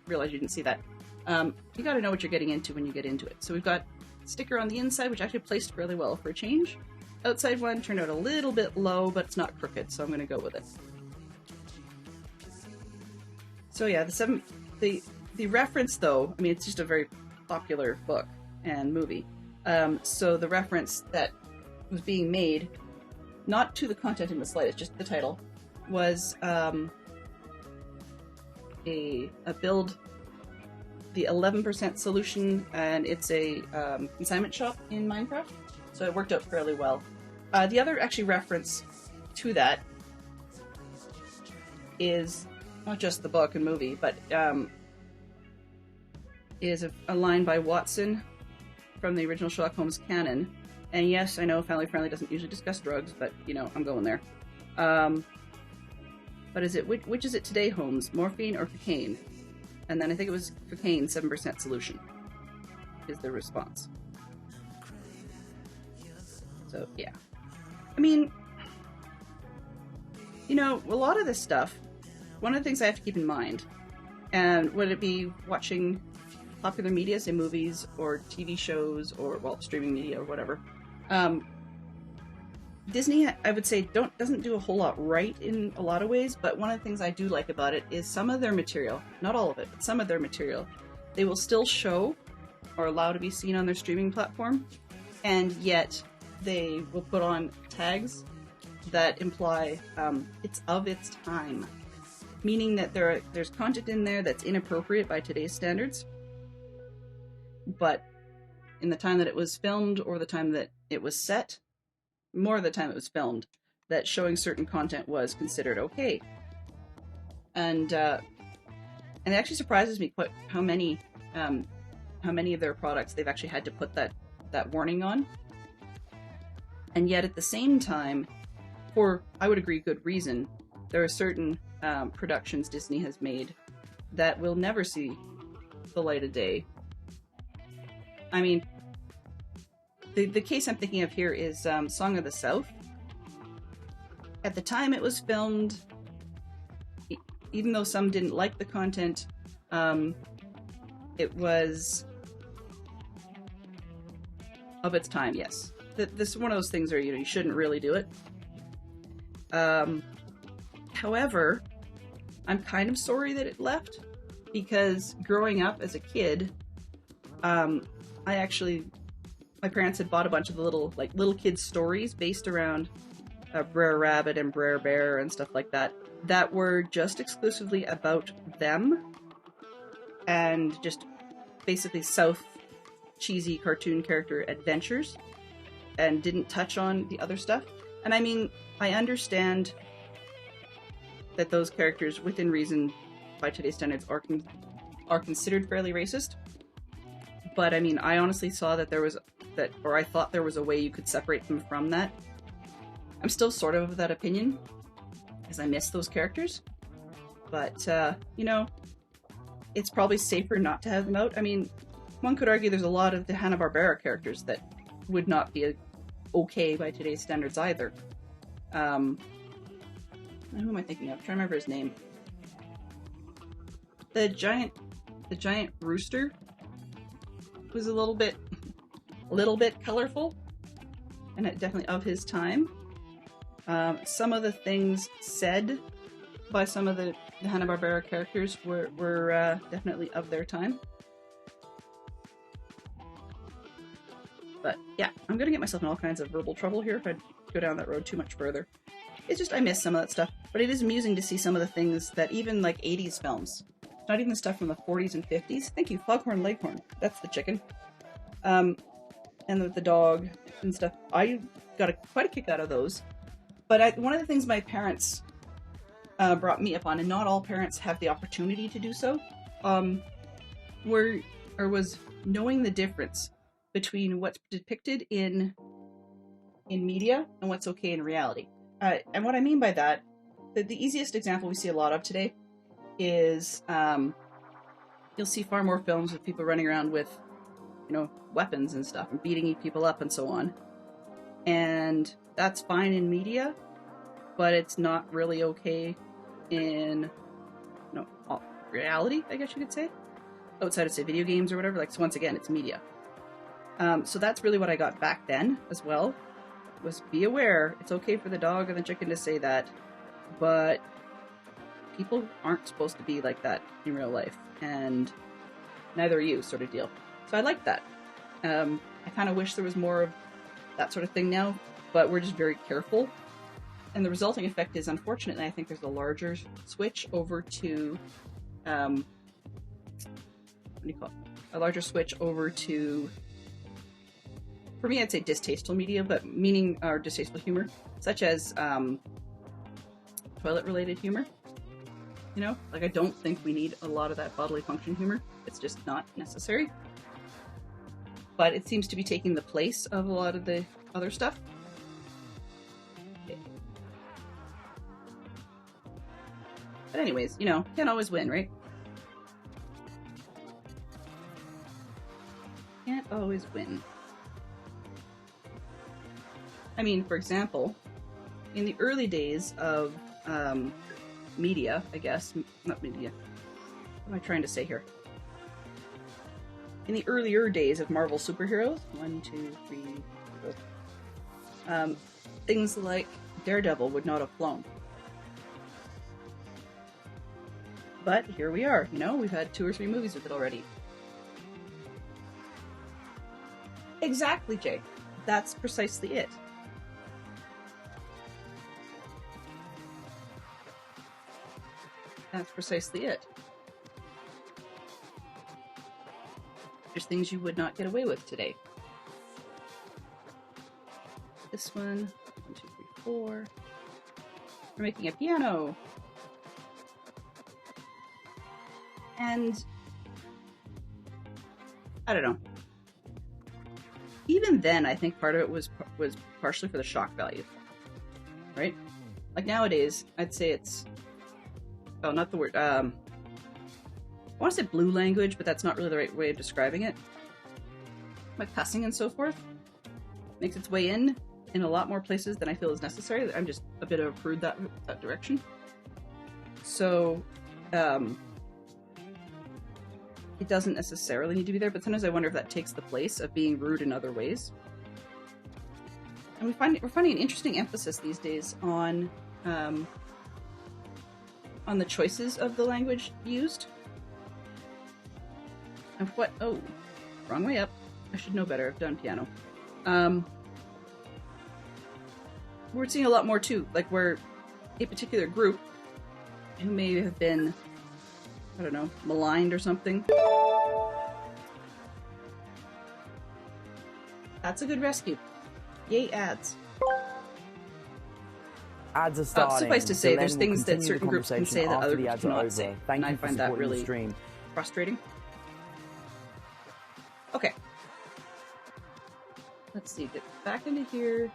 realize you didn't see that. You gotta know what you're getting into when you get into it. So we've got a sticker on the inside, which actually placed fairly well for a change. Outside one turned out a little bit low, but it's not crooked, so I'm gonna go with it. So yeah, the reference, though, I mean, it's just a very popular book and movie. So the reference that was being made, not to the content in the slightest, just the title, was a build, the 11% solution, and it's a consignment shop in Minecraft, so it worked out fairly well. The other actually reference to that is not just the book and movie, but is a line by Watson from the original Sherlock Holmes canon. And yes, I know Family Friendly doesn't usually discuss drugs, but I'm going there. But is it which is it today, Holmes? Morphine or cocaine? And then I think it was cocaine, 7% solution is the response. So yeah, I mean, a lot of this stuff, one of the things I have to keep in mind, and would it be watching popular media, say movies or TV shows, or streaming media or whatever, Disney, I would say, doesn't do a whole lot right in a lot of ways, but one of the things I do like about it is some of their material, not all of it, but some of their material, they will still show or allow to be seen on their streaming platform, and yet they will put on tags that imply it's of its time, meaning that there's content in there that's inappropriate by today's standards, but in the time that it was filmed, or the time that it was set, more of the time it was filmed, that showing certain content was considered okay. And it actually surprises me quite how many of their products they've actually had to put that warning on. And yet at the same time, for, I would agree, good reason, there are certain productions Disney has made that will never see the light of day. I mean, the case I'm thinking of here is Song of the South. at the time it was filmed, even though some didn't like the content, it was of its time, yes. This is one of those things where, you shouldn't really do it. However, I'm kind of sorry that it left, because growing up as a kid, my parents had bought a bunch of the little kids stories based around Brer Rabbit and Brer Bear and stuff like that were just exclusively about them and just basically South cheesy cartoon character adventures, and didn't touch on the other stuff. And I mean, I understand that those characters, within reason, by today's standards, are considered fairly racist. But I mean, I honestly saw that I thought there was a way you could separate them from that. I'm still sort of that opinion, because I miss those characters. But, it's probably safer not to have them out. I mean, one could argue there's a lot of the Hanna-Barbera characters that would not be okay by today's standards either. Who am I thinking of? I'm trying to remember his name. The giant rooster was a little bit colorful, and definitely of his time. Some of the things said by some of the Hanna-Barbera characters were definitely of their time. But yeah, I'm gonna get myself in all kinds of verbal trouble here if I go down that road too much further. It's just, I miss some of that stuff, but it is amusing to see some of the things that even 80s films, not even the stuff from the 40s and 50s. Thank you, Foghorn Leghorn. That's the chicken. And the dog and stuff. I got quite a kick out of those. But one of the things my parents brought me up on, and not all parents have the opportunity to do so, was knowing the difference between what's depicted in media and what's okay in reality. And what I mean by that, the easiest example we see a lot of today is you'll see far more films with people running around with, weapons and stuff and beating people up and so on. And that's fine in media, but it's not really okay in reality, I guess you could say. Outside of, say, video games or whatever. So once again, it's media. So that's really what I got back then as well, was be aware, it's okay for the dog and the chicken to say that, but people aren't supposed to be like that in real life, and neither are you, sort of deal. So I like that. I kind of wish there was more of that sort of thing now, but we're just very careful. And the resulting effect is, unfortunately, I think there's a larger switch over to, what do you call it? A larger switch over to, for me, I'd say distasteful media, but meaning, or distasteful humor, such as toilet-related humor. I don't think we need a lot of that bodily function humor. It's just not necessary. But it seems to be taking the place of a lot of the other stuff. Okay. But anyways, can't always win, right? Can't always win. I mean, for example, in the early days of media, I guess, not media, what am I trying to say here? In the earlier days of Marvel superheroes, 1, 2, 3, 4, things like Daredevil would not have flown. But here we are, we've had 2 or 3 movies with it already. Exactly, Jay. That's precisely it. That's precisely it. There's things you would not get away with today. This one, 1, 2, 3, 4. We're making a piano. And I don't know. Even then, I think part of it was partially for the shock value, right? Like nowadays, I'd say it's, oh, not the word, I want to say blue language, but that's not really the right way of describing it. Like cussing and so forth makes its way in in a lot more places than I feel is necessary. I'm just a bit of a prude that direction. So, it doesn't necessarily need to be there, but sometimes I wonder if that takes the place of being rude in other ways. And we're finding an interesting emphasis these days on the choices of the language used. And oh, wrong way up. I should know better. I've done piano. We're seeing a lot more too, like where a particular group who may have been, I don't know, maligned or something. That's a good rescue. Yay, ads. Ads are starting. Suffice to say, there's We'll things that continue certain the groups can say that conversation other after the groups ads are cannot over. say. Thank And I you for find that supporting the really stream. frustrating. Okay. Let's see, get back into here.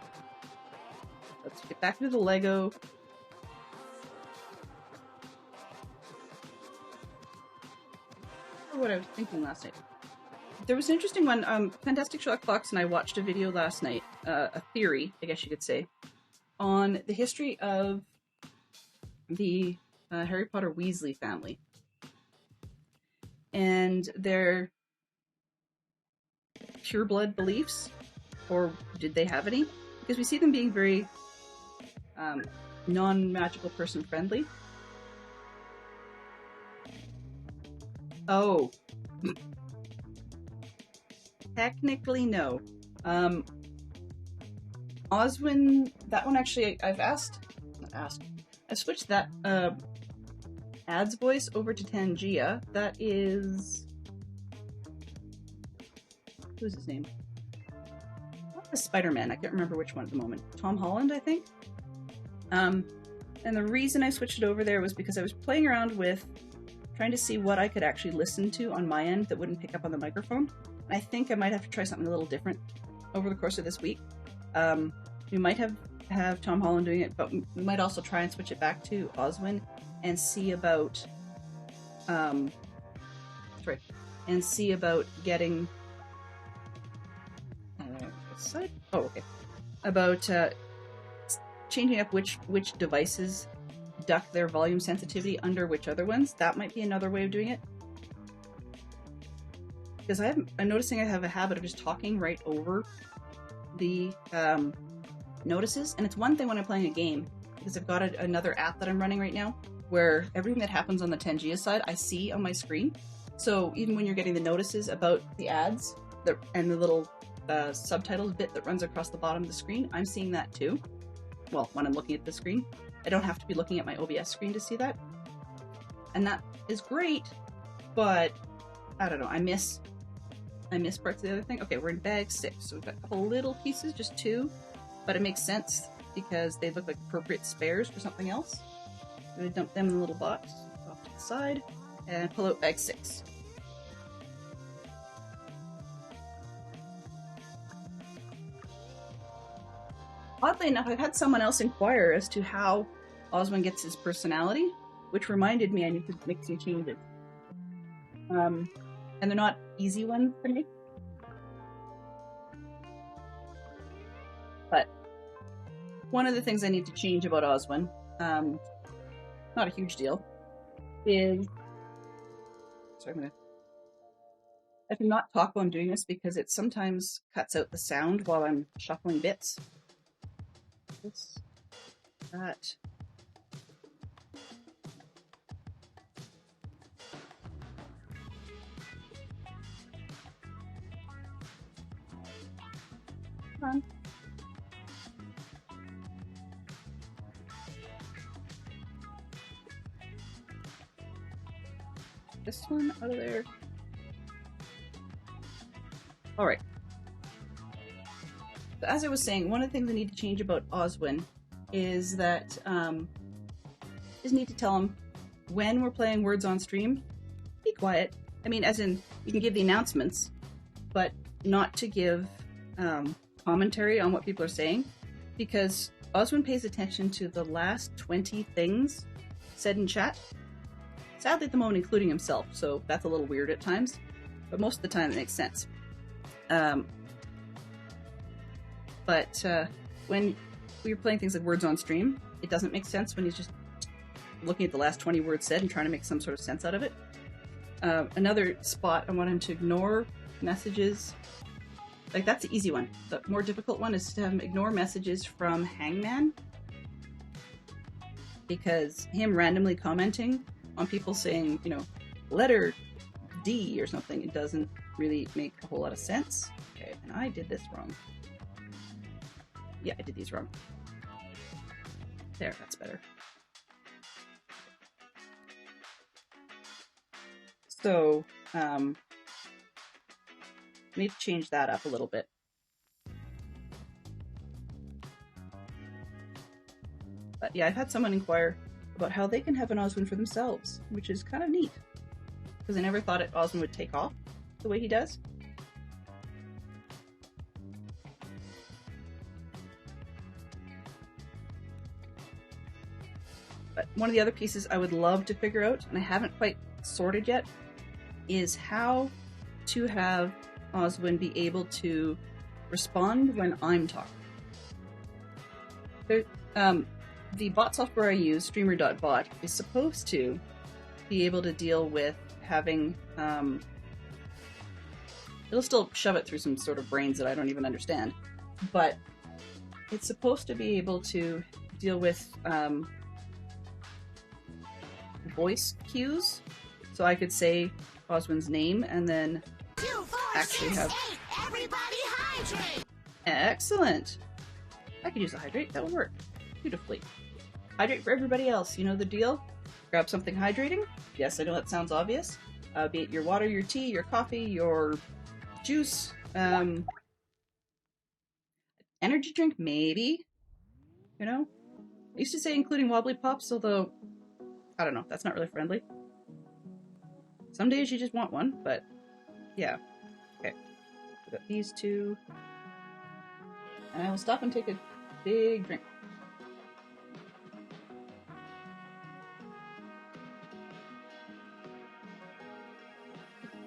Let's get back into the Lego. What I was thinking last night. There was an interesting one. Fantastic Sherlock Fox and I watched a video last night, a theory, I guess you could say, on the history of the Harry Potter Weasley family. And their pureblood beliefs, or did they have any? Because we see them being very non-magical person friendly. Oh. Technically, no. Oswin, that one actually, I've switched that ad's voice over to Tangia. That is... Who's his name? What was Spider-Man? I can't remember which one at the moment. Tom Holland, I think? And the reason I switched it over there was because I was playing around with trying to see what I could actually listen to on my end that wouldn't pick up on the microphone. And I think I might have to try something a little different over the course of this week. We might have Tom Holland doing it, but we might also try and switch it back to Oswin and see about getting side. Oh, okay. About changing up which devices duck their volume sensitivity under which other ones. That might be another way of doing it. Because I'm noticing I have a habit of just talking right over the notices, and it's one thing when I'm playing a game, because I've got another app that I'm running right now, where everything that happens on the Tangia side, I see on my screen. So even when you're getting the notices about the ads, and the little subtitles bit that runs across the bottom of the screen, I'm seeing that too. Well, when I'm looking at the screen. I don't have to be looking at my OBS screen to see that. And that is great, but I don't know, I miss parts of the other thing. Okay, we're in bag 6, so we've got a couple little pieces, just 2, but it makes sense because they look like appropriate spares for something else. I'm going to dump them in the little box off to the side and pull out bag 6. Oddly enough, I've had someone else inquire as to how Oswin gets his personality, which reminded me I need to make some changes. And they're not easy ones for me. But one of the things I need to change about Oswin, not a huge deal, is... Sorry, I have to not talk while I'm doing this because it sometimes cuts out the sound while I'm shuffling bits. This, that. Come on. This one out of there. All right. So as I was saying, one of the things I need to change about Oswin is that is need to tell him when we're playing words on stream, be quiet. I mean, as in you can give the announcements, but not to give commentary on what people are saying, because Oswin pays attention to the last 20 things said in chat. Sadly, at the moment, including himself, so that's a little weird at times, but most of the time it makes sense. But when we were playing things like words on stream, it doesn't make sense when he's just looking at the last 20 words said and trying to make some sort of sense out of it. Another spot, I want him to ignore messages. Like, that's the easy one. The more difficult one is to have him ignore messages from Hangman. Because him randomly commenting on people saying, you know, letter D or something, it doesn't really make a whole lot of sense. Okay, and I did this wrong. Yeah, I did these wrong. There, that's better. So, I need to change that up a little bit. But yeah, I've had someone inquire about how they can have an Oswin for themselves, which is kind of neat. Because I never thought Oswin would take off the way he does. But one of the other pieces I would love to figure out, and I haven't quite sorted yet, is how to have Oswin be able to respond when I'm talking. There, the bot software I use, streamer.bot, is supposed to be able to deal with having, it'll still shove it through some sort of brains that I don't even understand, but it's supposed to be able to deal with voice cues. So I could say Oswin's name and then actually have... Everybody hydrate! Excellent! I could use a hydrate, that would work beautifully. Hydrate for everybody else, you know the deal? Grab something hydrating. Yes, I know that sounds obvious. Be it your water, your tea, your coffee, your juice, energy drink, maybe. You know? I used to say including wobbly pops, although, I don't know, that's not really friendly. Some days you just want one, but yeah. Okay. We got these two. And I will stop and take a big drink.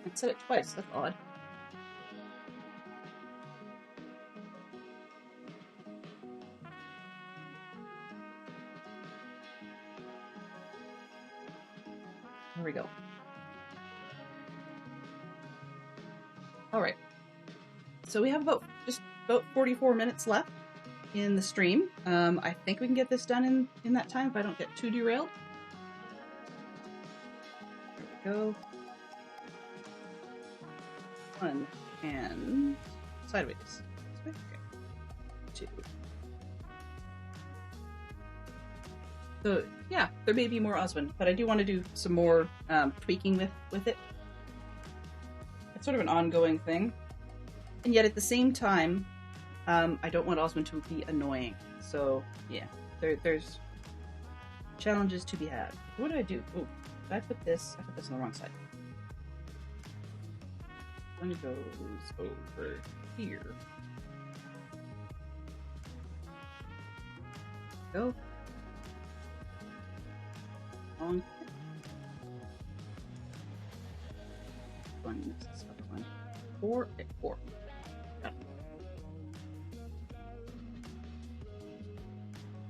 I said it twice, that's odd. There we go. Alright. So we have just about 44 minutes left in the stream. I think we can get this done in that time if I don't get too derailed. There we go. One and sideways. Okay. Two. So yeah, there may be more Oswin, but I do want to do some more tweaking with it. It's sort of an ongoing thing, and yet at the same time, I don't want Oswin to be annoying. So yeah, there's challenges to be had. What did I do? Oh, did I put this? I put this on the wrong side. One goes over here. Go. On. One, this other one. 4 and 4. Got it.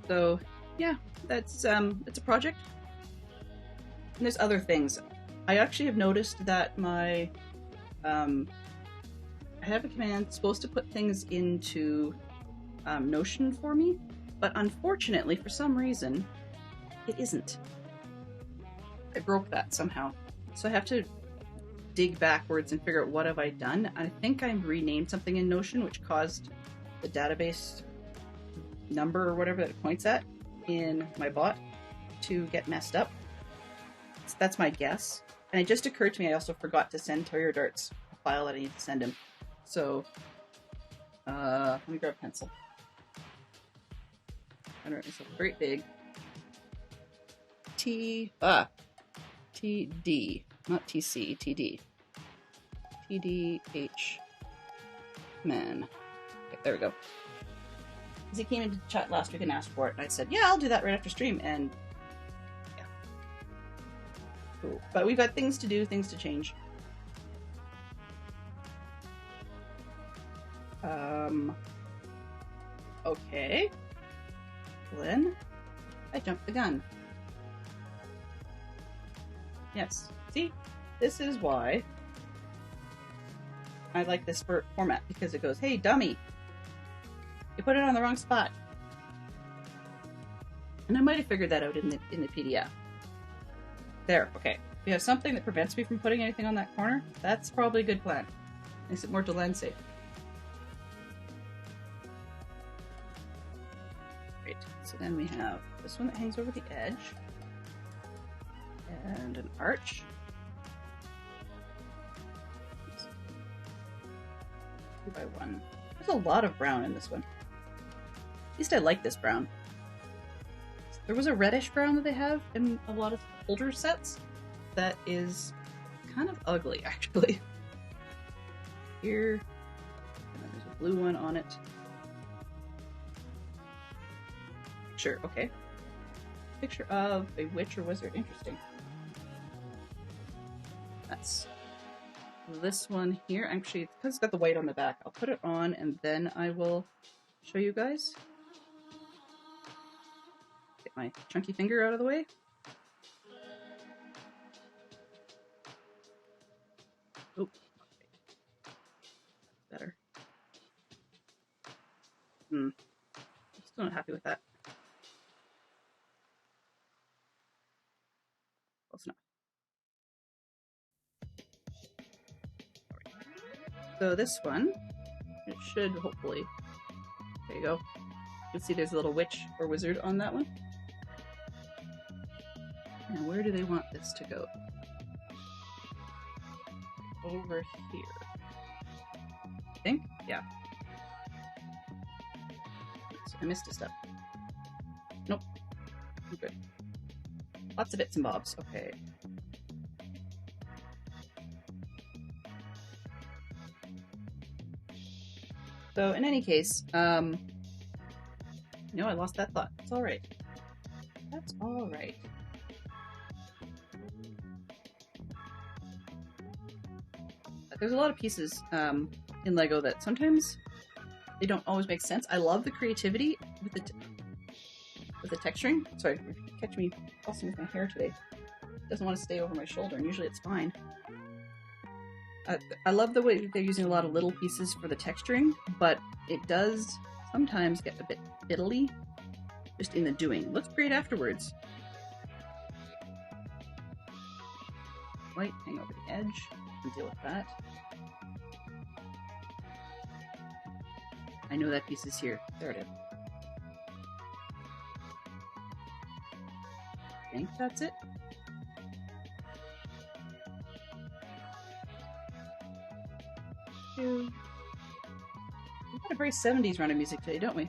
So yeah, that's it's a project. And there's other things. I actually have noticed that my I have a command supposed to put things into Notion for me, but unfortunately, for some reason, it isn't. I broke that somehow. So I have to dig backwards and figure out what have I done. I think I renamed something in Notion, which caused the database number or whatever that it points at in my bot to get messed up. So that's my guess. And it just occurred to me I also forgot to send Terrier Darts a file that I need to send him. So, let me grab a pencil. I'm write myself very big. TD, not TC, TD. TDH man. Okay, there we go. Because he came into chat last week and asked for it, and I said, yeah, I'll do that right after stream, and yeah. Cool. But we've got things to do, things to change. Okay. Then I jumped the gun. Yes. See? This is why I like this format, because it goes, hey, dummy! You put it on the wrong spot. And I might have figured that out in the PDF. There, okay. If you have something that prevents me from putting anything on that corner, that's probably a good plan. Makes it more lens safe. Great. So then we have this one that hangs over the edge. And an arch. 2x1. There's a lot of brown in this one. At least I like this brown. There was a reddish brown that they have in a lot of older sets that is kind of ugly, actually. Here, and then there's a blue one on it. Sure, okay. Picture of a witch or wizard. Interesting. That's this one here. Actually, because it's got the white on the back, I'll put it on and then I will show you guys. Get my chunky finger out of the way. Oh, better. I'm still not happy with that. Close enough. So this one, it should hopefully, there you go. You can see there's a little witch or wizard on that one. Now where do they want this to go? Over here. I think? Yeah. So I missed a step. Nope. I'm good. Lots of bits and bobs. Okay. So in any case, no, I lost that thought. It's all right. That's all right. There's a lot of pieces in Lego that sometimes they don't always make sense. I love the creativity with the texturing. Sorry, catch me fussing with my hair today. It doesn't want to stay over my shoulder, and usually it's fine. I love the way they're using a lot of little pieces for the texturing, but it does sometimes get a bit fiddly just in the doing. Looks great afterwards. White, hang over the edge, and deal with that. I know that piece is here. There it is. I think that's it. We've got a very 70s run of music today, don't we?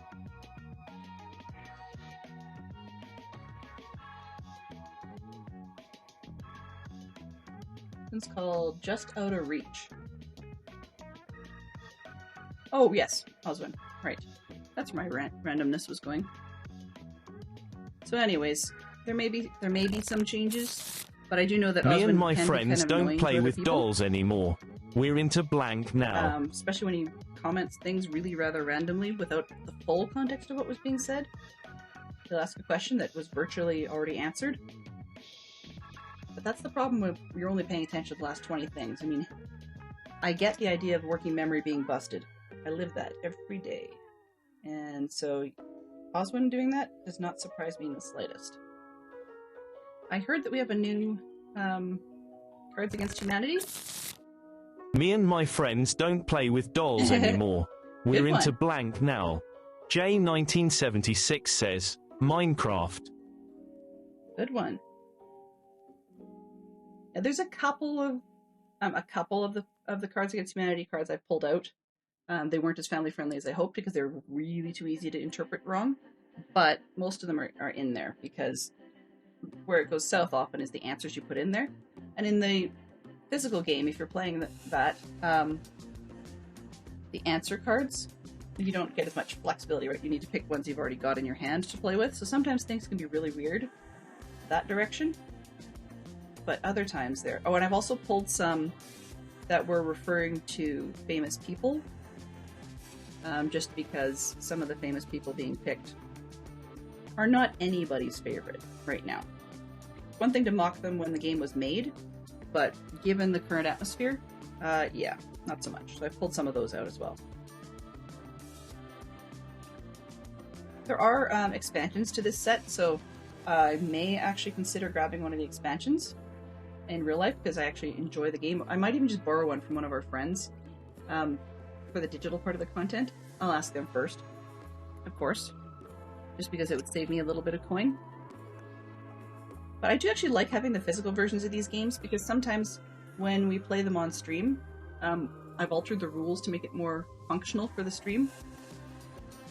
It's called Just Out of Reach. Oh, yes, Oswin. Right. That's where my randomness was going. So anyways, there may be some changes, but I do know that Me Oswin and my can friends be kind of don't play with people. dolls anymore. We're into blank now. Especially when he comments things really rather randomly without the full context of what was being said. He'll ask a question that was virtually already answered. But that's the problem when you're only paying attention to the last 20 things. I mean, I get the idea of working memory being busted. I live that every day. And so Oswin doing that does not surprise me in the slightest. I heard that we have a new Cards Against Humanity. Me and my friends don't play with dolls anymore. We're into blank now. J1976 says, Minecraft. Good one. Now, there's a couple of the Cards Against Humanity cards I've pulled out. They weren't as family friendly as I hoped because they're really too easy to interpret wrong. But most of them are in there because where it goes south often is the answers you put in there. And in the physical game, if you're playing that, the answer cards, you don't get as much flexibility, right? You need to pick ones you've already got in your hand to play with. So sometimes things can be really weird that direction. But other times there. Oh, and I've also pulled some that were referring to famous people. just because some of the famous people being picked are not anybody's favorite right now. One thing to mock them when the game was made, but given the current atmosphere, yeah, not so much. So I pulled some of those out as well. There are expansions to this set, so I may actually consider grabbing one of the expansions in real life because I actually enjoy the game. I might even just borrow one from one of our friends for the digital part of the content. I'll ask them first, of course, just because it would save me a little bit of coin. But I do actually like having the physical versions of these games because sometimes when we play them on stream, I've altered the rules to make it more functional for the stream.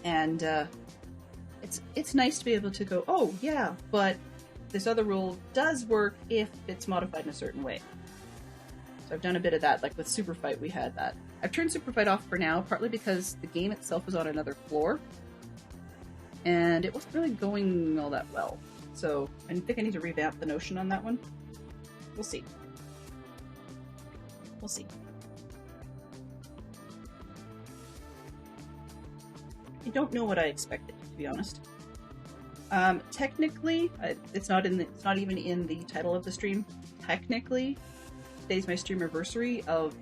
And it's nice to be able to go, oh yeah, but this other rule does work if it's modified in a certain way. So I've done a bit of that, like with Super Fight we had that. I've turned Super Fight off for now, partly because the game itself was on another floor, and it wasn't really going all that well. So I think I need to revamp the notion on that one. We'll see. We'll see. I don't know what I expected, to be honest. Technically, it's not even in the title of the stream. Technically, today's my streamiversary of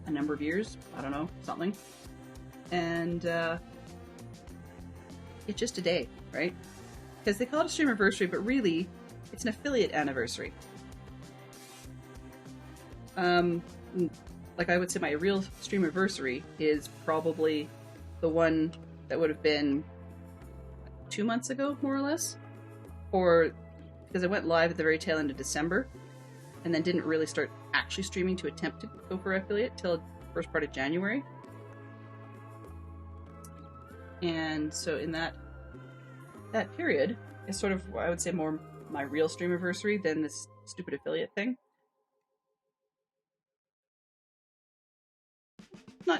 a number of years. I don't know, something. And it's just a day, right? Because they call it a streamiversary, but really, it's an affiliate anniversary. Like I would say, my real streamiversary is probably the one that would have been 2 months ago, more or less, or because I went live at the very tail end of December, and then didn't really start actually streaming to attempt to go for affiliate till first part of January. And so in that period is sort of, I would say, more my real streamiversary than this stupid affiliate thing.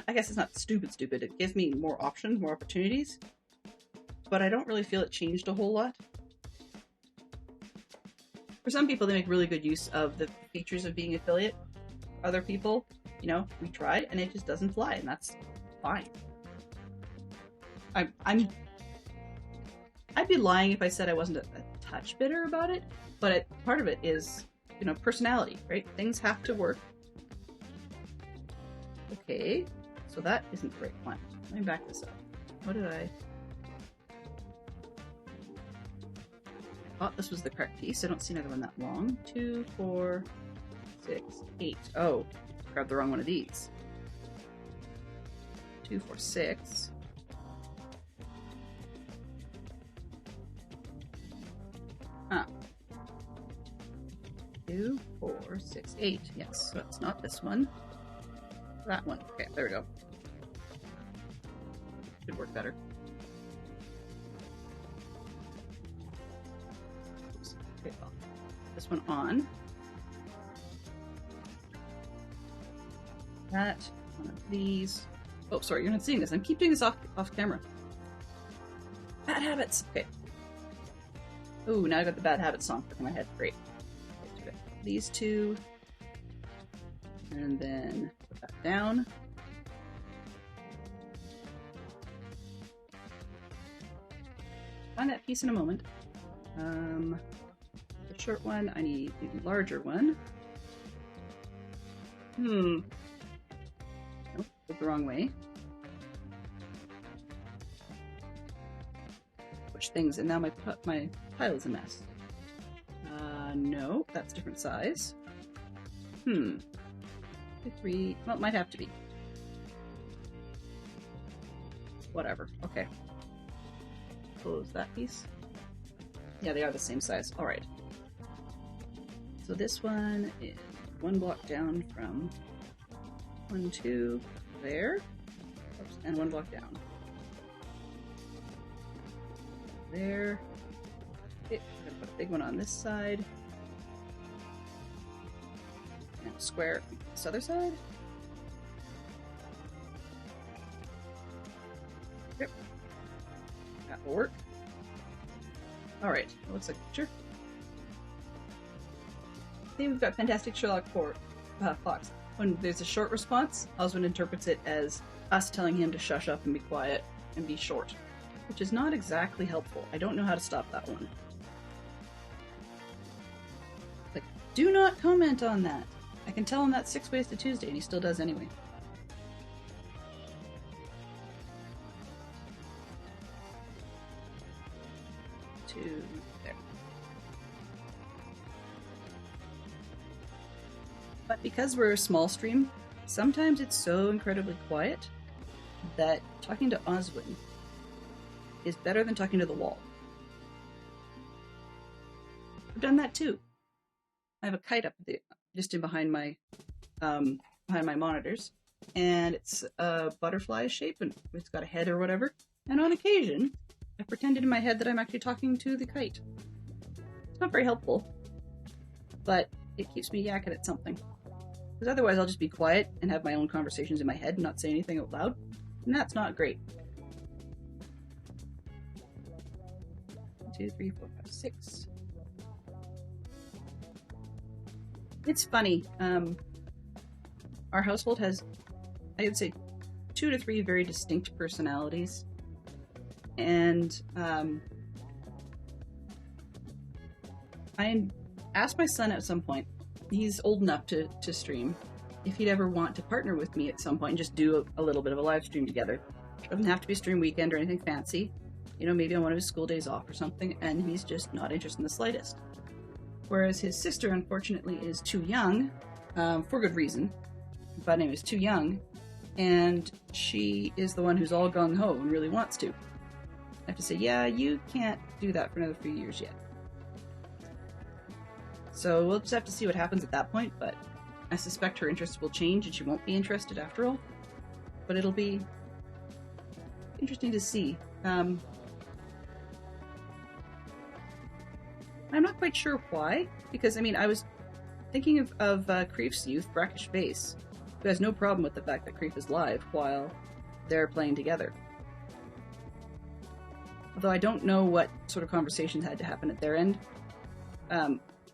I guess it's not stupid. It gives me more options, more opportunities. But I don't really feel it changed a whole lot. For some people, they make really good use of the features of being affiliate. Other people, we tried and it just doesn't fly, and that's fine. I'd be lying if I said I wasn't a touch bitter about it, but part of it is, personality, right? Things have to work. Okay, so that isn't the right one. Let me back this up. What did I... thought this was the correct piece. I don't see another one that long. 2, 4, 6, 8. Oh, grabbed the wrong one of these. 2, 4, 6. Huh. 2, 4, 6, 8. Yes, so it's not this one. That one. Okay, there we go. Should work better. Okay, well, this one on. That, one of these. Oh, sorry, you're not seeing this. I keep doing this off camera. Bad habits. Okay. Ooh, now I got the bad habits song stuck in my head. Great. Okay, these two. And then put that down. Find that piece in a moment. The short one, I need the larger one. Nope, did the wrong way. Push things, and now my pile is a mess. No, that's different size. 2, 3, well, it might have to be. Whatever, okay. Close that piece. Yeah, they are the same size. All right. So this one is 1 block down from 1, 2, there. Oops, and 1 block down. There. Okay, I'm gonna put a big one on this side. And a square on this other side. Yep. That will work. Alright, looks like a picture. See, we've got Fantastic Sherlock Fox. When there's a short response, Osmond interprets it as us telling him to shush up and be quiet and be short, which is not exactly helpful. I don't know how to stop that one. Like, do not comment on that. I can tell him that's 6 ways to Tuesday, and he still does anyway. To there. But because we're a small stream, sometimes it's so incredibly quiet that talking to Oswin is better than talking to the wall. I've done that too. I have a kite up just in behind my monitors, and it's a butterfly shape, and it's got a head or whatever. And on occasion, I pretended in my head that I'm actually talking to the kite. It's not very helpful, but it keeps me yakking at something. Because otherwise I'll just be quiet and have my own conversations in my head and not say anything out loud. And that's not great. 1, 2, 3, 4, 5, 6. It's funny. Our household has, I would say, 2 to 3 very distinct personalities. And I asked my son at some point, he's old enough to stream, if he'd ever want to partner with me at some point and just do a little bit of a live stream together. It doesn't have to be a stream weekend or anything fancy. You know, maybe on one of his school days off or something, and he's just not interested in the slightest. Whereas his sister, unfortunately, is too young, for good reason, but anyways, too young, and she is the one who's all gung-ho and really wants to. I have to say, yeah, you can't do that for another few years yet. So we'll just have to see what happens at that point, but I suspect her interests will change and she won't be interested after all. But it'll be interesting to see. I'm not quite sure why, because, I mean, I was thinking of Creef's youth, Brackish Face, who has no problem with the fact that Creef is live while they're playing together. Although I don't know what sort of conversations had to happen at their end.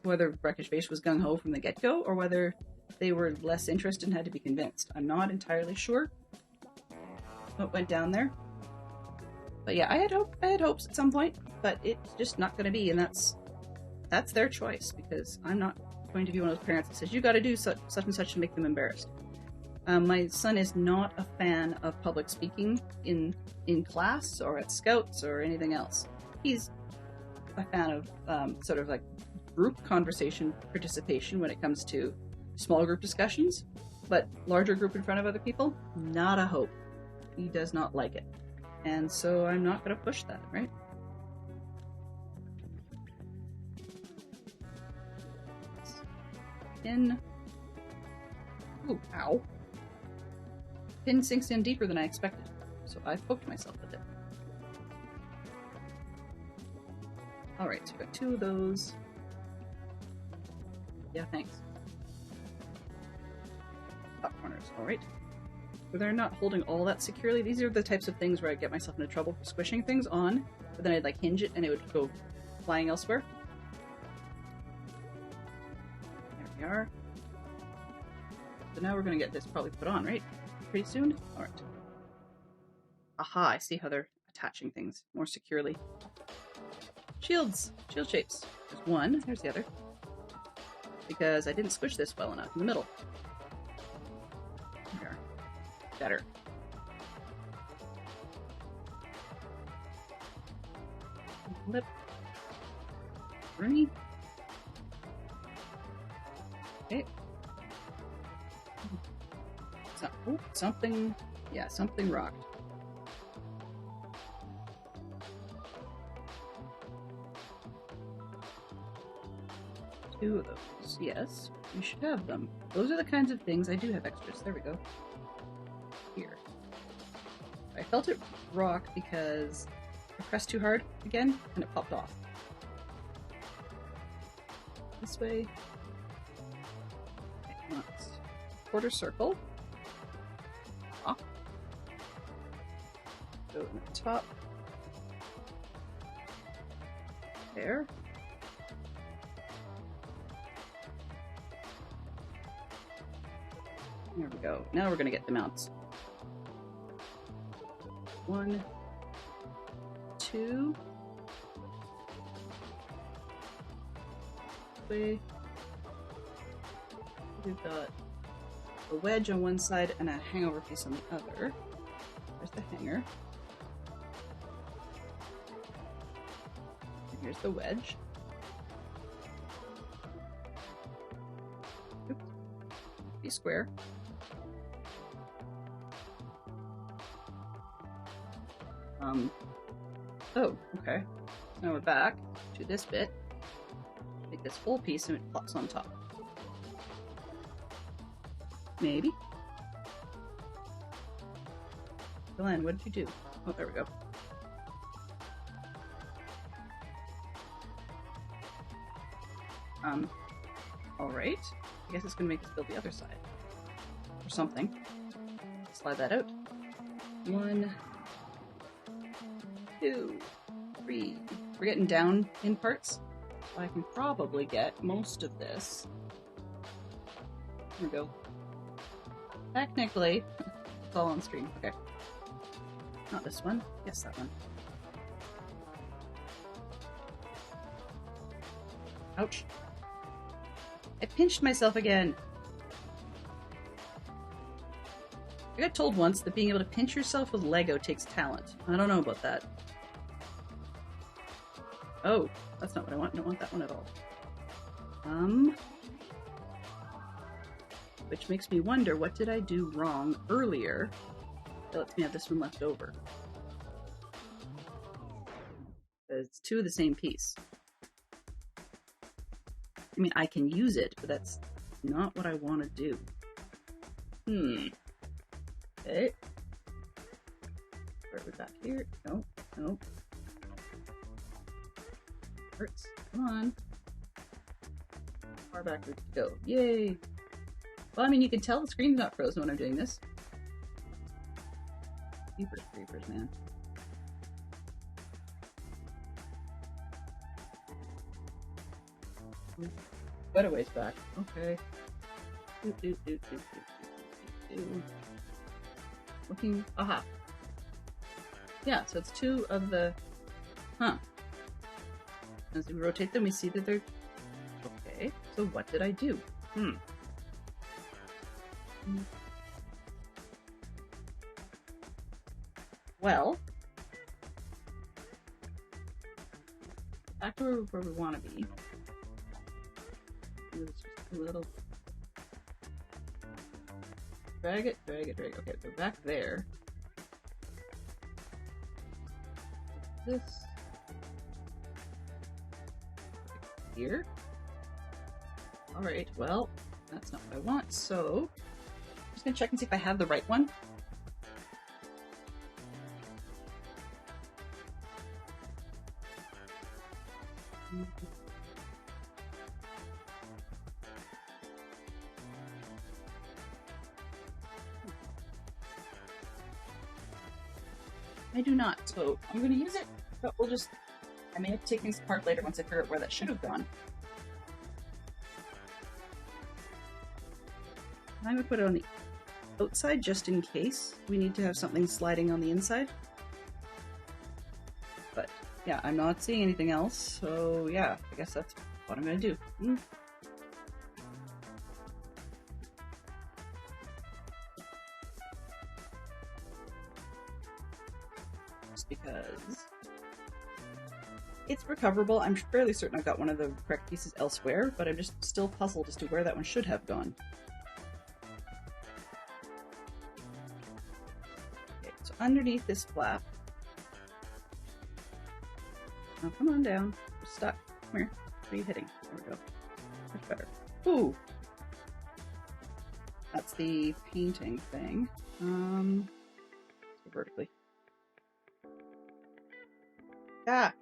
Whether Brackish Face was gung-ho from the get-go, or whether they were less interested and had to be convinced. I'm not entirely sure what went down there. But yeah, I had hopes at some point, but it's just not going to be, and that's their choice, because I'm not going to be one of those parents that says, you got to do such and such to make them embarrassed. My son is not a fan of public speaking in class or at scouts or anything else. He's a fan of sort of like group conversation participation when it comes to small group discussions, but larger group in front of other people, not a hope. He does not like it. And so I'm not going to push that, right? Pin. Ooh, ow. Pin sinks in deeper than I expected, so I poked myself with it. Alright, so we've got 2 of those. Yeah, thanks. Top corners, alright. But they're not holding all that securely. These are the types of things where I get myself into trouble for squishing things on, but then I'd like hinge it and it would go flying elsewhere. There we are. So now we're going to get this probably put on, right? Pretty soon? Alright. Aha, I see how they're attaching things more securely. Shields! Shield shapes. There's one, there's the other. Because I didn't squish this well enough in the middle. There. Better. Lip. Rooney. Okay. So, oh, something. Yeah, something rocked. Two of those. Yes, you should have them. Those are the kinds of things I do have extras. There we go. Here. I felt it rock because I pressed too hard again and it popped off. This way. Okay, let's quarter circle. Off. Go in the top. There. There we go. Now we're going to get the mounts. 1, 2. We've got a wedge on one side and a hangover piece on the other. There's the hanger. And here's the wedge. Oops. Be square. Oh, okay. Now we're back to this bit. Take this whole piece and it plops on top. Maybe. Glenn, what did you do? Oh, there we go. Alright. I guess it's gonna make us build the other side. Or something. Slide that out. 1, 2, 3. We're getting down in parts. I can probably get most of this. There we go. Technically, it's all on stream. Okay. Not this one. Yes, that one. Ouch. I pinched myself again. I got told once that being able to pinch yourself with Lego takes talent. I don't know about that. Oh, that's not what I want. I don't want that one at all. Which makes me wonder, what did I do wrong earlier that lets me have this one left over? It's two of the same piece. I mean, I can use it, but that's not what I want to do. Okay. Start with that here. Nope. Nope. Hurts. Come on. Far back we go. Yay! Well, I mean, you can tell the screen's not frozen when I'm doing this. Jeepers creepers, man. Quite a ways back. Okay. Looking. Aha. Yeah, so it's two of the. Huh. As we rotate them, we see that they're. Okay. So what did I do? Well, back to where we want to be. It's just a little. Drag it, drag it, drag it. Okay, go back there. This. Here. Alright, well, that's not what I want, so I'm just gonna check and see if I have the right one. I do not, so I'm gonna use it, but we'll just, I may have to take things apart later once I figure out where that should have gone. I would put it on the outside just in case we need to have something sliding on the inside. But yeah, I'm not seeing anything else, so yeah, I guess that's what I'm gonna do. Just because it's recoverable. I'm fairly certain I've got one of the correct pieces elsewhere, but I'm just still puzzled as to where that one should have gone. Underneath this flap. Now come on down. You're stuck. Come here. What are you hitting? There we go. Much better. Ooh! That's the painting thing. So vertically. Ah!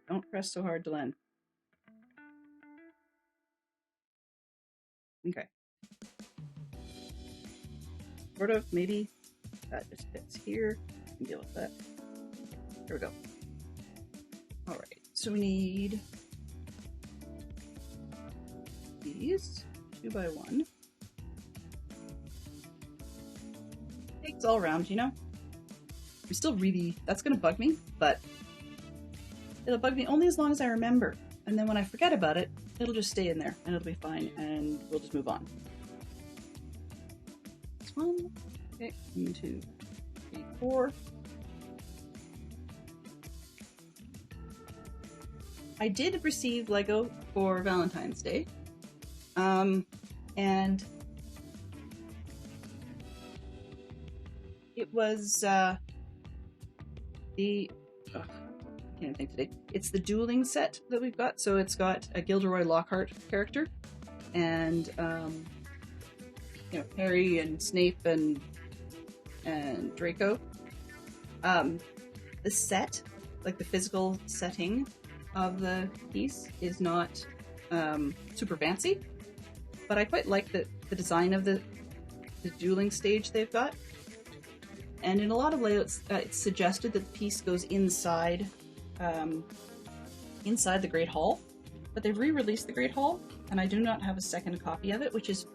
Don't press so hard, Delenn. Okay. Sort of, maybe. That just fits here. I can deal with that. There we go. Alright, so we need these 2x1. Takes all around, you know? still really, that's going to bug me, but it'll bug me only as long as I remember. And then when I forget about it, it'll just stay in there and it'll be fine and we'll just move on. This one. Okay, 1, 2, 3, 4. I did receive Lego for Valentine's Day. And it was I can't think today. It's the dueling set that we've got. So it's got a Gilderoy Lockhart character and Harry and Snape and Draco. The set, like the physical setting of the piece, is not super fancy, but I quite like the design of the dueling stage they've got. And in a lot of layouts, it's suggested that the piece goes inside the Great Hall, but they've re-released the Great Hall, and I do not have a second copy of it, which is,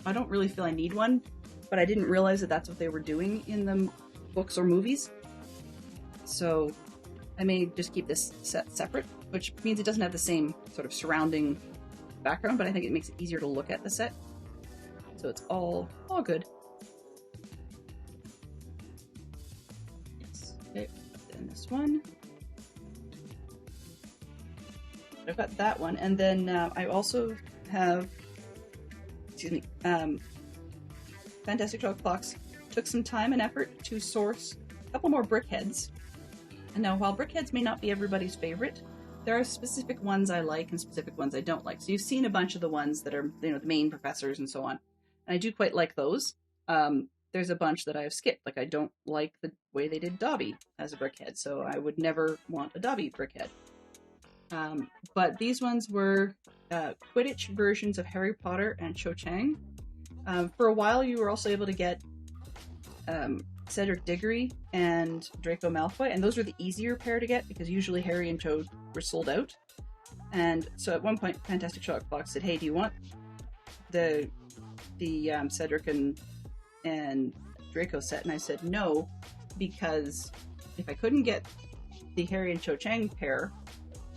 I don't really feel I need one, but I didn't realize that that's what they were doing in the books or movies. So I may just keep this set separate, which means it doesn't have the same sort of surrounding background, but I think it makes it easier to look at the set. So it's all good. Yes. Okay, then this one. I've got that one, and then I also have, Fantastic Dog Clocks took some time and effort to source a couple more brickheads. And now, while brickheads may not be everybody's favorite, there are specific ones I like and specific ones I don't like. So you've seen a bunch of the ones that are, the main professors and so on. And I do quite like those. There's a bunch that I have skipped. Like, I don't like the way they did Dobby as a brickhead, so I would never want a Dobby brickhead. But these ones were Quidditch versions of Harry Potter and Cho Chang. For a while, you were also able to get Cedric Diggory and Draco Malfoy, and those were the easier pair to get because usually Harry and Cho were sold out. And so at one point, Fantastic Shot Clock said, "Hey, do you want the Cedric and Draco set?" And I said no, because if I couldn't get the Harry and Cho Chang pair,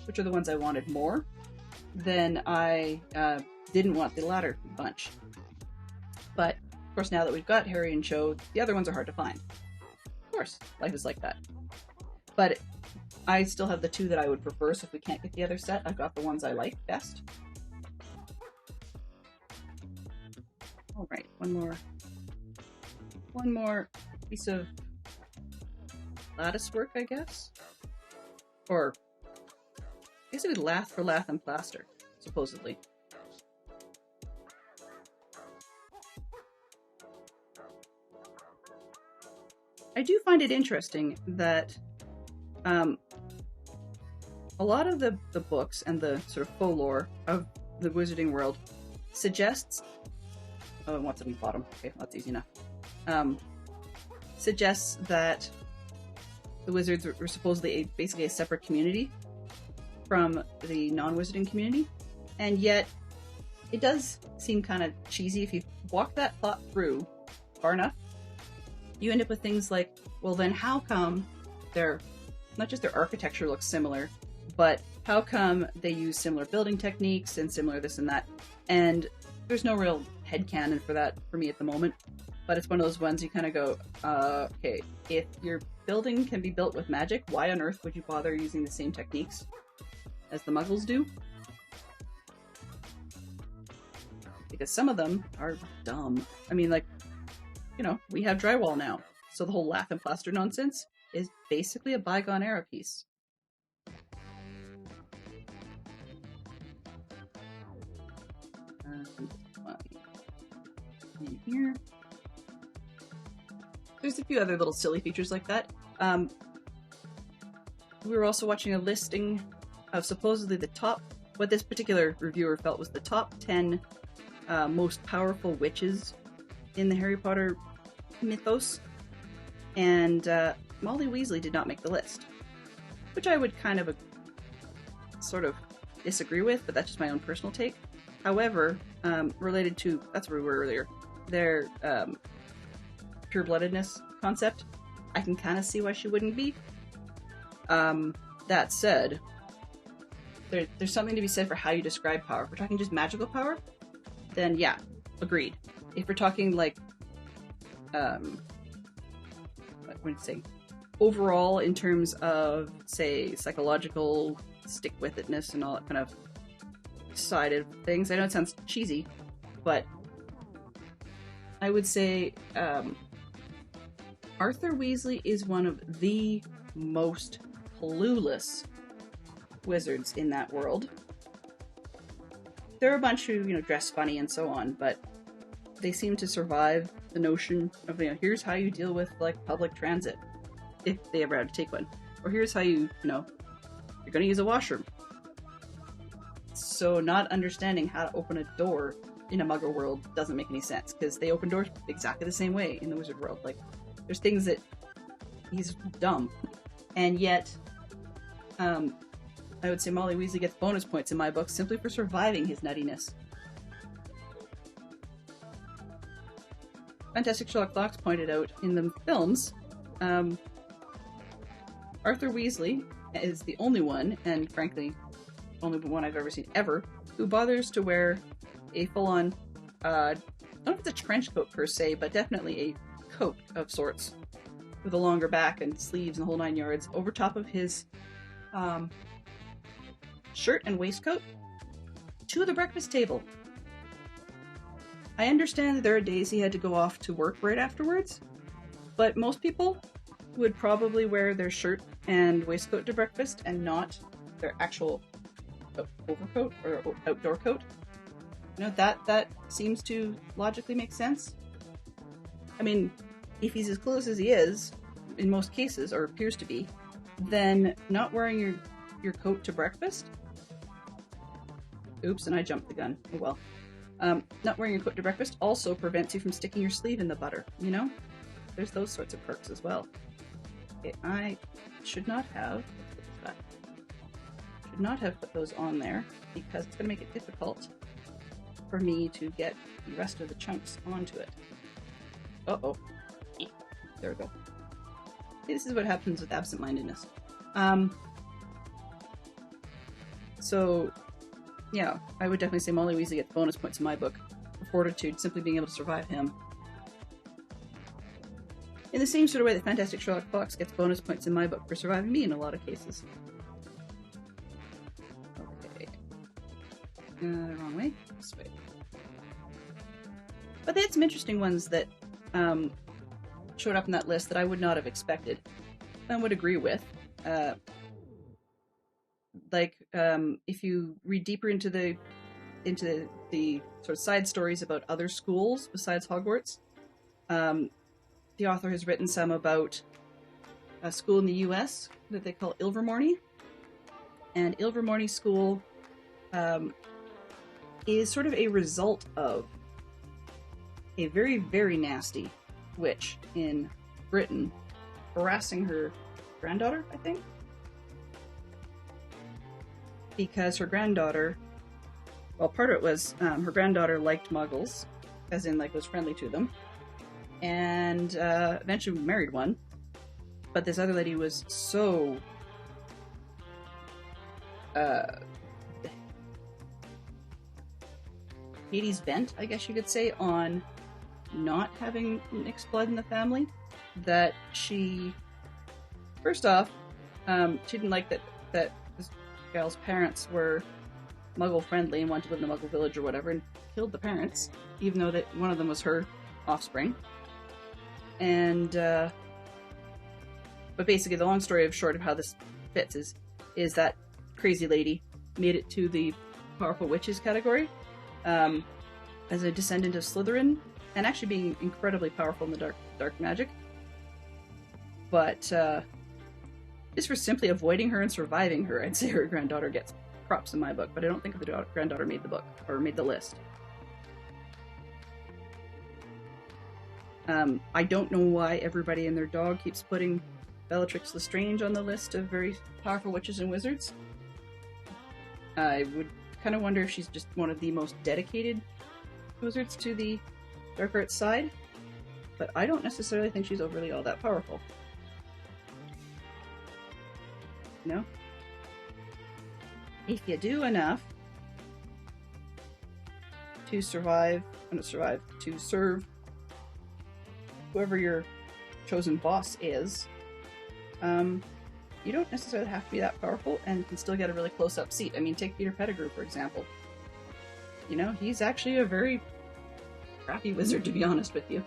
which are the ones I wanted more, then I didn't want the latter bunch. But of course, now that we've got Harry and Cho, the other ones are hard to find. Of course, life is like that. But I still have the two that I would prefer, so if we can't get the other set, I've got the ones I like best. Alright, one more piece of lattice work, I guess? Or basically lath for lath and plaster, supposedly. I do find it interesting that a lot of the books and the sort of faux lore of the wizarding world suggests... Oh, and what's on the bottom? Okay, that's easy enough. Suggests that the wizards were supposedly basically a separate community from the non-wizarding community, and yet it does seem kind of cheesy. If you walk that plot through far enough, you end up with things like, well then how come not just their architecture looks similar, but how come they use similar building techniques and similar this and that? And there's no real headcanon for that for me at the moment, but it's one of those ones you kind of go, okay, if your building can be built with magic, why on earth would you bother using the same techniques as the Muggles do? Because some of them are dumb. I mean, like, we have drywall now, so the whole lath and plaster nonsense is basically a bygone era piece. In here. There's a few other little silly features like that. We were also watching a listing of supposedly the top, what this particular reviewer felt was the top 10 most powerful witches in the Harry Potter mythos, and Molly Weasley did not make the list, which I would kind of sort of disagree with, but that's just my own personal take. However, related to, that's where we were earlier, their pure-bloodedness concept, I can kind of see why she wouldn't be. That said, there's something to be said for how you describe power. If we're talking just magical power, then yeah, agreed. If we're talking like, what would you say, overall in terms of, say, psychological stick-with-itness and all that kind of side of things, I know it sounds cheesy, but I would say Arthur Weasley is one of the most clueless wizards in that world. There are a bunch who, dress funny and so on, but they seem to survive the notion of, here's how you deal with, like, public transit, if they ever had to take one. Or here's how you, you're going to use a washroom. So not understanding how to open a door in a Muggle world doesn't make any sense, because they open doors exactly the same way in the wizard world. Like, there's things that he's dumb. And yet, I would say Molly Weasley gets bonus points in my book simply for surviving his nuttiness. Fantastic Sherlock Fox pointed out in the films, Arthur Weasley is the only one, and frankly, only one I've ever seen ever, who bothers to wear a full-on, I don't know if it's a trench coat per se, but definitely a coat of sorts, with a longer back and sleeves and the whole 9 yards, over top of his shirt and waistcoat, to the breakfast table. I understand that there are days he had to go off to work right afterwards, but most people would probably wear their shirt and waistcoat to breakfast and not their actual overcoat or outdoor coat. That seems to logically make sense. I mean, if he's as close as he is, in most cases, or appears to be, then not wearing your coat to breakfast? Oops, and I jumped the gun. Oh well. Not wearing your coat to breakfast also prevents you from sticking your sleeve in the butter, There's those sorts of perks as well. Okay, I should not have put those on there, because it's going to make it difficult for me to get the rest of the chunks onto it. Uh-oh. There we go. This is what happens with absent-mindedness. So, yeah, I would definitely say Molly Weasley gets bonus points in my book for fortitude, simply being able to survive him. In the same sort of way that Fantastic Sherlock Fox gets bonus points in my book for surviving me in a lot of cases. Okay. Wrong way. This way. But they had some interesting ones that showed up in that list that I would not have expected and would agree with. If you read deeper into the sort of side stories about other schools besides Hogwarts, the author has written some about a school in the US that they call Ilvermorny. And Ilvermorny School is sort of a result of a very, very nasty witch in Britain harassing her granddaughter, I think. Because her granddaughter, well, part of it was her granddaughter liked Muggles, as in, was friendly to them, and eventually married one. But this other lady was so Hades bent, I guess you could say, on not having mixed blood in the family, that she, first off, she didn't like that this gal's parents were Muggle friendly and wanted to live in a Muggle village or whatever, and killed the parents, even though that one of them was her offspring. And but basically, the long story short of how this fits is that crazy lady made it to the powerful witches category as a descendant of Slytherin, and actually being incredibly powerful in the dark magic. But just for simply avoiding her and surviving her, I'd say her granddaughter gets props in my book, but I don't think the granddaughter made the book, or made the list. I don't know why everybody and their dog keeps putting Bellatrix Lestrange on the list of very powerful witches and wizards. I would kind of wonder if she's just one of the most dedicated wizards to the dark arts side, but I don't necessarily think she's overly all that powerful. You know? If you do enough to survive, to serve whoever your chosen boss is, you don't necessarily have to be that powerful and can still get a really close-up seat. I mean, take Peter Pettigrew, for example. You know, he's actually a very crappy wizard, to be honest with you.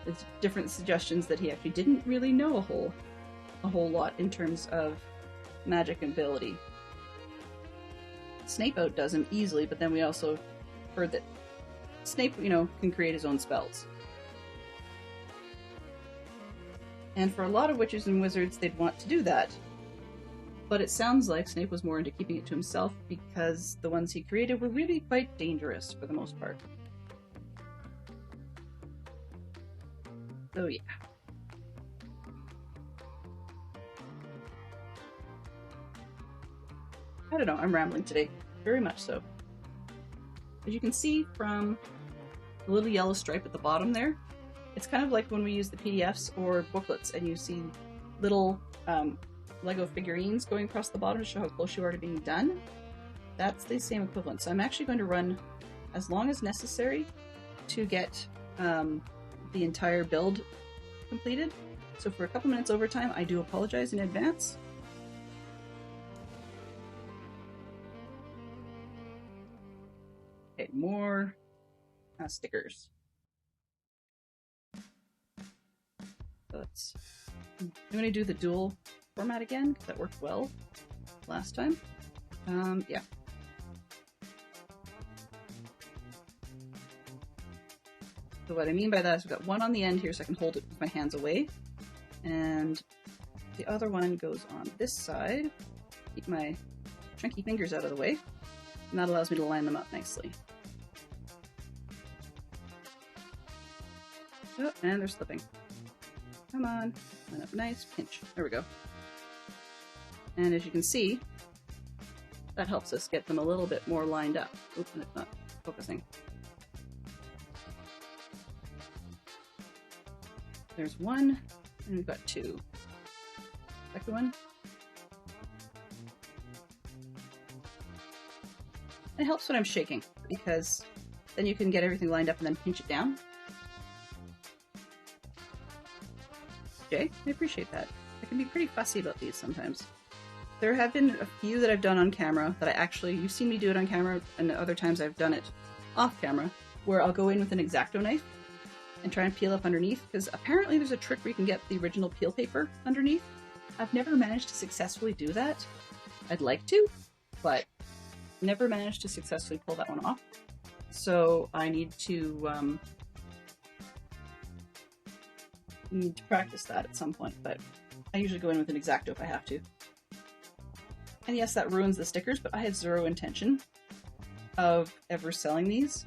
There's different suggestions that he actually didn't really know a whole lot in terms of magic ability. Snape outdoes him easily, but then we also heard that Snape, you know, can create his own spells. And for a lot of witches and wizards, they'd want to do that. But it sounds like Snape was more into keeping it to himself because the ones he created were really quite dangerous for the most part. So yeah. I don't know, I'm rambling today. Very much so. As you can see from the little yellow stripe at the bottom there, it's kind of like when we use the PDFs or booklets and you see little Lego figurines going across the bottom to show how close you are to being done. That's the same equivalent. So I'm actually going to run as long as necessary to get the entire build completed. So for a couple minutes overtime, I do apologize in advance. Okay, more stickers. So I'm going to do the dual format again because that worked well last time. Yeah. So what I mean by that is I've got one on the end here so I can hold it with my hands away. And the other one goes on this side. Keep my chunky fingers out of the way. And that allows me to line them up nicely. Oh, and they're slipping. Come on. Line up nice. Pinch. There we go. And as you can see, that helps us get them a little bit more lined up. Oops, and it's not focusing. There's one, and we've got two. Second one. It helps when I'm shaking, because then you can get everything lined up and then pinch it down. Jay, I appreciate that. I can be pretty fussy about these sometimes. There have been a few that I've done on camera that I actually, you've seen me do it on camera, and other times I've done it off camera, where I'll go in with an X-Acto knife and try and peel up underneath, because apparently there's a trick where you can get the original peel paper underneath. I've never managed to successfully do that. I'd like to, but never managed to successfully pull that one off. So I need to practice that at some point, but I usually go in with an X-Acto if I have to. And yes, that ruins the stickers, but I had zero intention of ever selling these.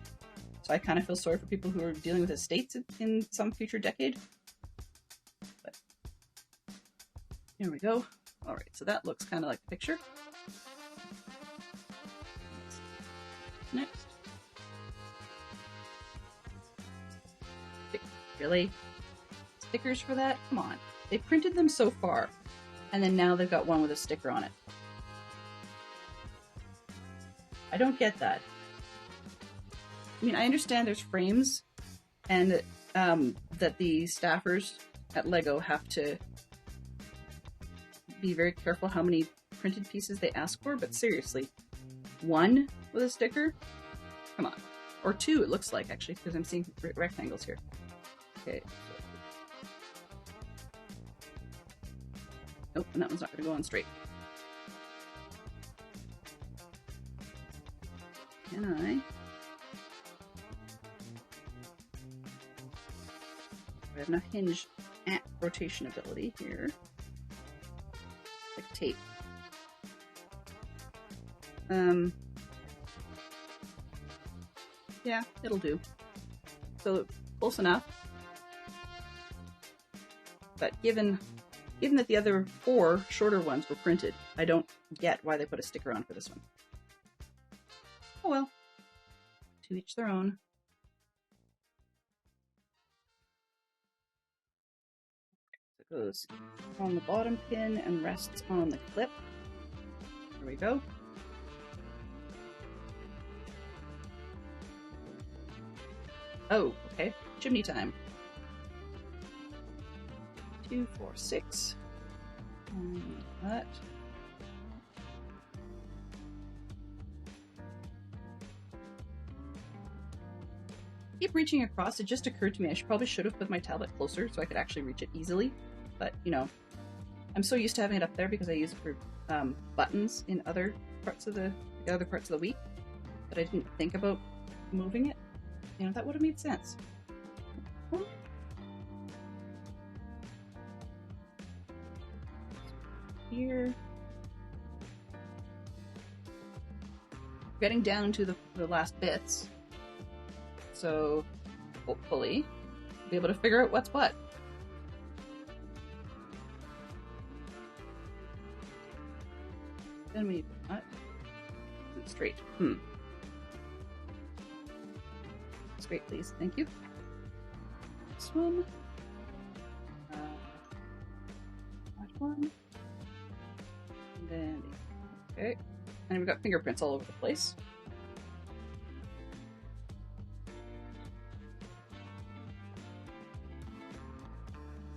So I kind of feel sorry for people who are dealing with estates in some future decade. But here we go. All right, so that looks kind of like the picture. Next. Really? Stickers for that? Come on. They printed them so far, and then now they've got one with a sticker on it. I don't get that. I mean, I understand there's frames, and that the staffers at LEGO have to be very careful how many printed pieces they ask for, but seriously, one with a sticker? Come on. Or two, it looks like, actually, because I'm seeing rectangles here. Okay. Nope, and that one's not going to go on straight. Can I? I have enough hinge rotation ability here. Like tape. Yeah, it'll do. So close enough. But given that the other 4 shorter ones were printed, I don't get why they put a sticker on for this one. Oh well. To each their own. So it goes on the bottom pin and rests on the clip. There we go. Oh, okay. Chimney time. 2, 4, 6. That. Keep reaching across. It just occurred to me I probably should have put my tablet closer so I could actually reach it easily. But, you know, I'm so used to having it up there because I use it for buttons in other parts of the week that I didn't think about moving it. You know, that would have made sense. Here. Getting down to the last bits. So, hopefully, be able to figure out what's what. Then we what? Straight. Straight, please. Thank you. This one. That one. And then, okay. And we've got fingerprints all over the place.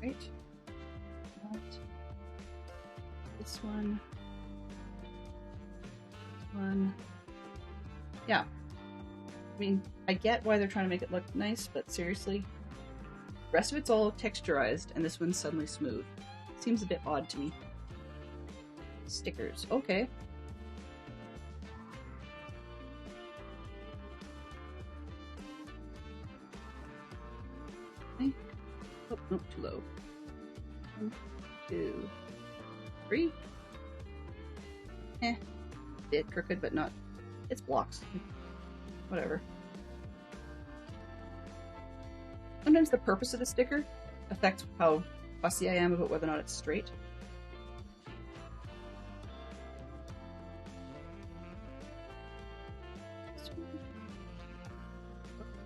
Right. This one. This one. Yeah. I mean, I get why they're trying to make it look nice, but seriously. The rest of it's all texturized, and this one's suddenly smooth. Seems a bit odd to me. Stickers. Okay. Okay. Oh, no, too low. 1, 2, 3. Bit crooked, but not. It's blocks. Whatever. Sometimes the purpose of the sticker affects how fussy I am about whether or not it's straight.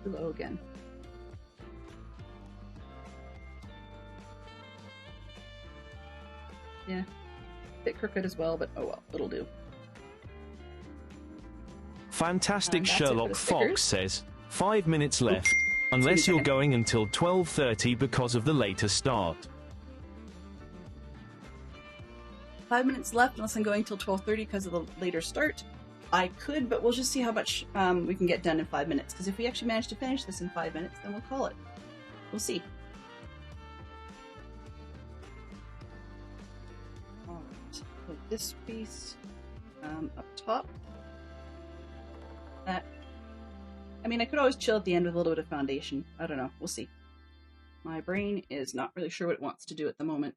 Too low again. Yeah, a bit crooked as well, but oh well, it'll do. Fantastic Sherlock Fox says, 5 minutes left, Oops. unless you're going until 12:30 because of the later start. 5 minutes left, unless I'm going till 12:30 because of the later start. I could, but we'll just see how much we can get done in 5 minutes, because if we actually manage to finish this in 5 minutes, then we'll call it. We'll see. Alright, put this piece up top. That, I mean, I could always chill at the end with a little bit of foundation. I don't know. We'll see. My brain is not really sure what it wants to do at the moment.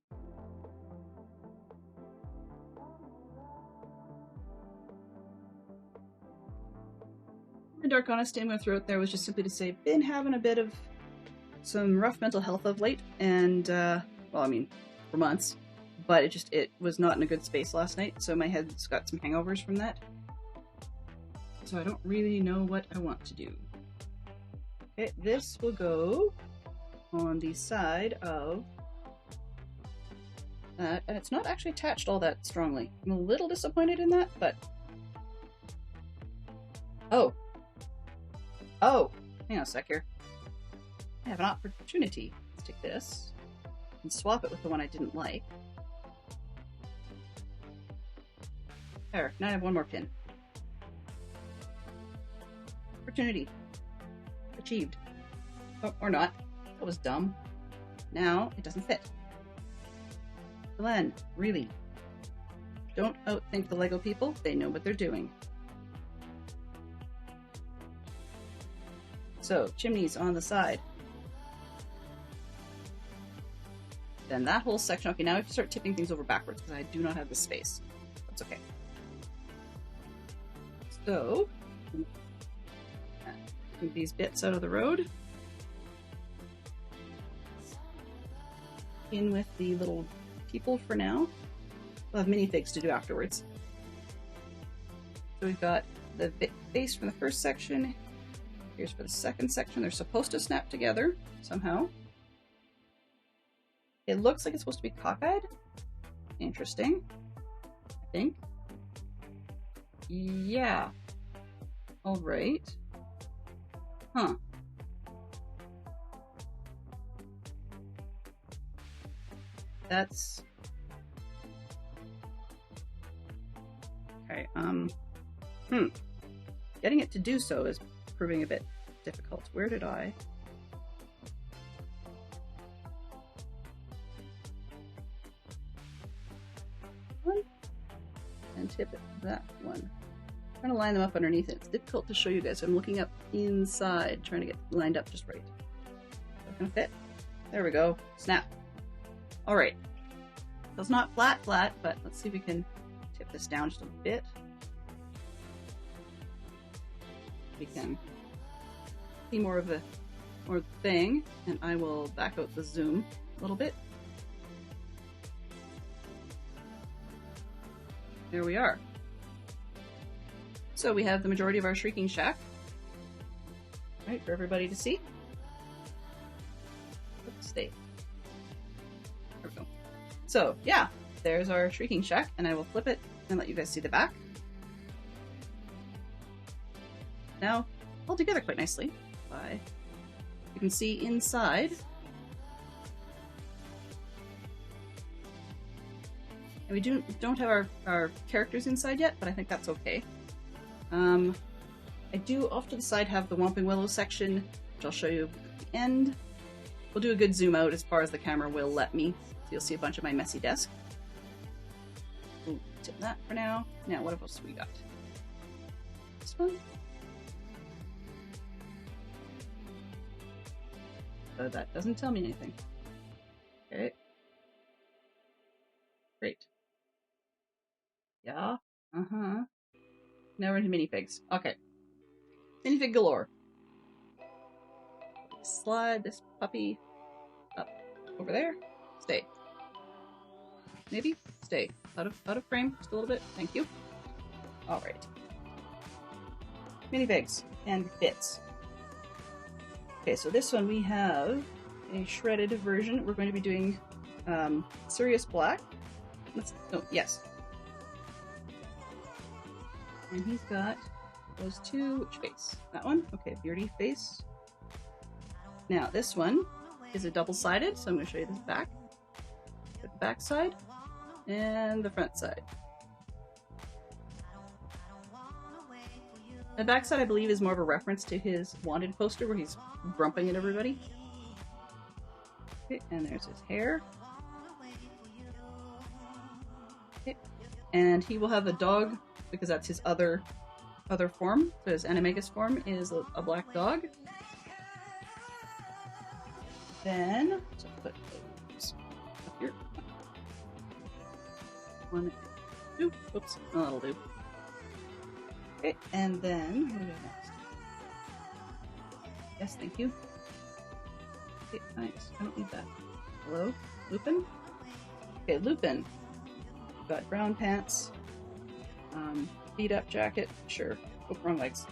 The dark honesty I'm going to throw out there was just simply to say, been having a bit of some rough mental health of late, and well, I mean, for months, but it was not in a good space last night, so my head's got some hangovers from that. So I don't really know what I want to do. Okay, this will go on the side of that, and it's not actually attached all that strongly. I'm a little disappointed in that, but oh, hang on a sec here. I have an opportunity. Let's take this and swap it with the one I didn't like. There, now I have one more pin. Opportunity. Achieved. Oh, or not. That was dumb. Now, it doesn't fit. Glenn, really? Don't outthink the Lego people. They know what they're doing. So, chimneys on the side. Then that whole section. Okay, now I have to start tipping things over backwards because I do not have the space. That's okay. So, move these bits out of the road. In with the little people for now. We'll have minifigs to do afterwards. So we've got the base from the first section. Here's for the second section. They're supposed to snap together somehow. It looks like it's supposed to be cockeyed. Interesting. I think. Yeah. Alright. Huh. That's... Okay, Getting it to do so is proving a bit difficult. Where did I... And tip it that one. I'm trying to line them up underneath it. It's difficult to show you guys. I'm looking up inside, trying to get lined up just right. Is that gonna fit? There we go. Snap. Alright. So it's not flat, but let's see if we can tip this down just a bit. We can see more of the thing, and I will back out the zoom a little bit. There we are. So we have the majority of our Shrieking Shack, right, for everybody to see. Let's stay. There we go. So yeah, there's our Shrieking Shack, and I will flip it and let you guys see the back. Now, all together quite nicely. You can see inside. And we don't have our characters inside yet, but I think that's okay. I do off to the side have the Whomping Willow section, which I'll show you at the end. We'll do a good zoom out as far as the camera will let me, so you'll see a bunch of my messy desk. We'll tip that for now. Now, what else we got? This one? So that doesn't tell me anything. Okay. Great. Yeah. Uh-huh. Now we're into minifigs. Okay. Minifig galore. Slide this puppy up over there. Stay. Maybe? Stay. Out of frame. Just a little bit. Thank you. Alright. Minifigs and bits. Okay, so this one we have a shredded version. We're going to be doing Sirius Black. Yes. And he's got those two. Which face? That one? Okay, beardy face. Now, this one is a double-sided, so I'm going to show you this back. The back side and the front side. The back side, I believe, is more of a reference to his wanted poster where he's grumping at everybody. Okay, and there's his hair. Okay, and he will have a dog because that's his other form. So his animagus form is a black dog. Then, so put those up here. 1, 2. Oops, oh, that'll do. Okay, and then what do we do next? Yes, thank you. Okay, thanks. I don't need that. Hello, Lupin. Okay, Lupin. We've got brown pants, beat up jacket. Sure. Oh, wrong legs.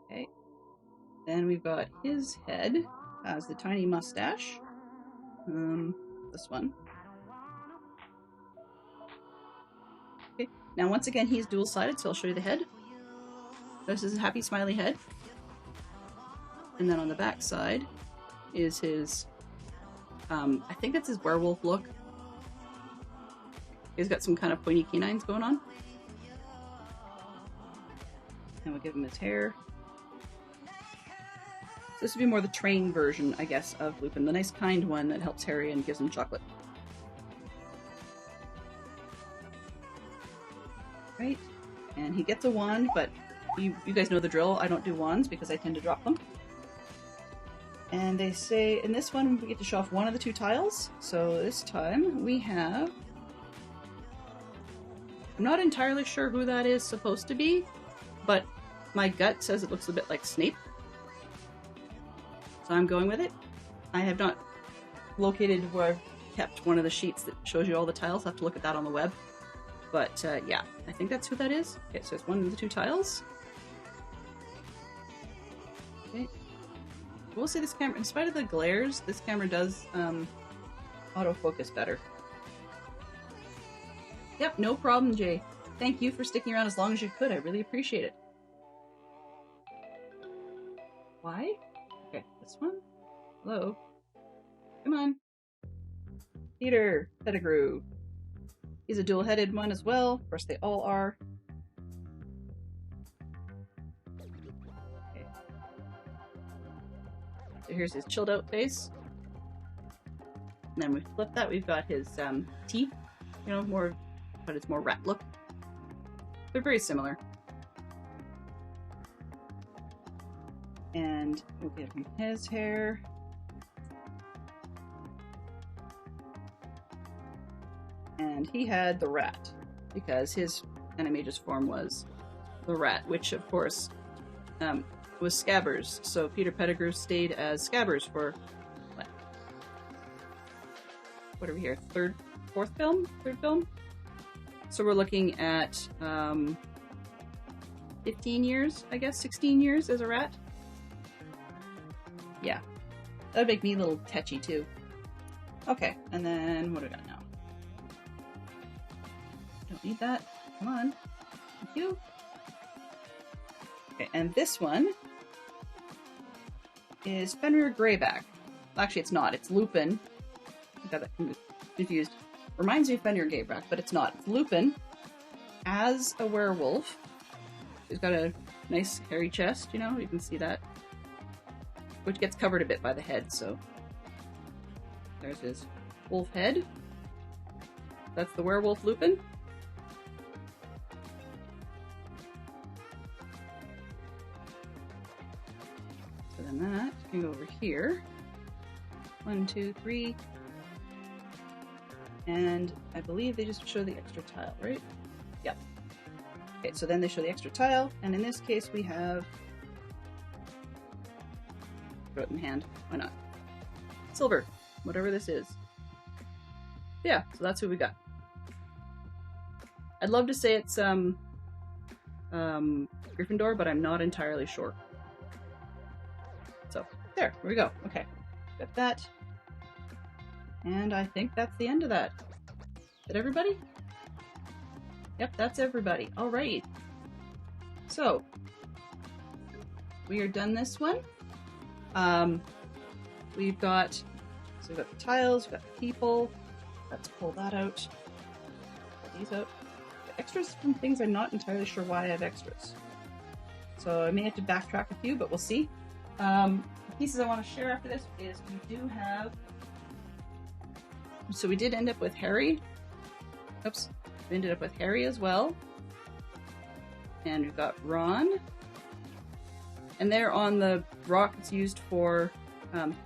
Okay. Then we've got his head has the tiny mustache. This one. Okay. Now, once again, he's dual-sided, so I'll show you the head. This is a happy, smiley head. And then on the back side is his, I think that's his werewolf look. He's got some kind of pointy canines going on. And we'll give him his hair. So this would be more the trained version, I guess, of Lupin. The nice, kind one that helps Harry and gives him chocolate. Right? And he gets a wand, but you guys know the drill. I don't do wands because I tend to drop them. And they say, in this one, we get to show off one of the two tiles. So this time, we have... I'm not entirely sure who that is supposed to be, but my gut says it looks a bit like Snape. So I'm going with it. I have not located where I've kept one of the sheets that shows you all the tiles. I'll have to look at that on the web. But yeah, I think that's who that is. Okay, so it's one of the two tiles. Okay. We'll see this camera, in spite of the glares, this camera does autofocus better. Yep, no problem, Jay. Thank you for sticking around as long as you could. I really appreciate it. Why? Okay, this one. Hello. Come on. Peter Pettigrew. He's a dual-headed one as well. Of course, they all are. Okay. So here's his chilled-out face. And then we flip that. We've got his teeth. You know, more, but it's more rat look. They're very similar. And we'll get him his hair. And he had the rat, because his animagus form was the rat, which of course was Scabbers. So Peter Pettigrew stayed as Scabbers for what are we here? Third film? So we're looking at 15 years, I guess, 16 years as a rat. Yeah, that would make me a little tetchy too. Okay, and then what do we got now? Don't need that. Come on. Thank you. Okay, and this one is Fenrir Greyback. Actually, it's not. It's Lupin. I got that confused. Reminds me of Fenrir Greyback, but it's not. It's Lupin as a werewolf. He's got a nice hairy chest, you know? You can see that. Which gets covered a bit by the head, so... There's his wolf head. That's the werewolf Lupin. So then that can go over here. 1, 2, 3. And I believe they just show the extra tile, right? Yep. Okay, so then they show the extra tile, and in this case we have... Throw it in hand. Why not? Silver. Whatever this is. Yeah, so that's who we got. I'd love to say it's Gryffindor, but I'm not entirely sure. So, there we go. Okay, got that. And I think that's the end of that. Is that everybody? Yep, that's everybody. Alright. So, we are done this one. We've got the tiles, we've got the people. Let's pull that out. Pull these out. The extras from things I'm not entirely sure why I have extras. So I may have to backtrack a few, but we'll see. The pieces I want to share after this is we do have... So we did end up with Harry. Oops. We ended up with Harry as well. And we've got Ron. And they're on the rock that's used for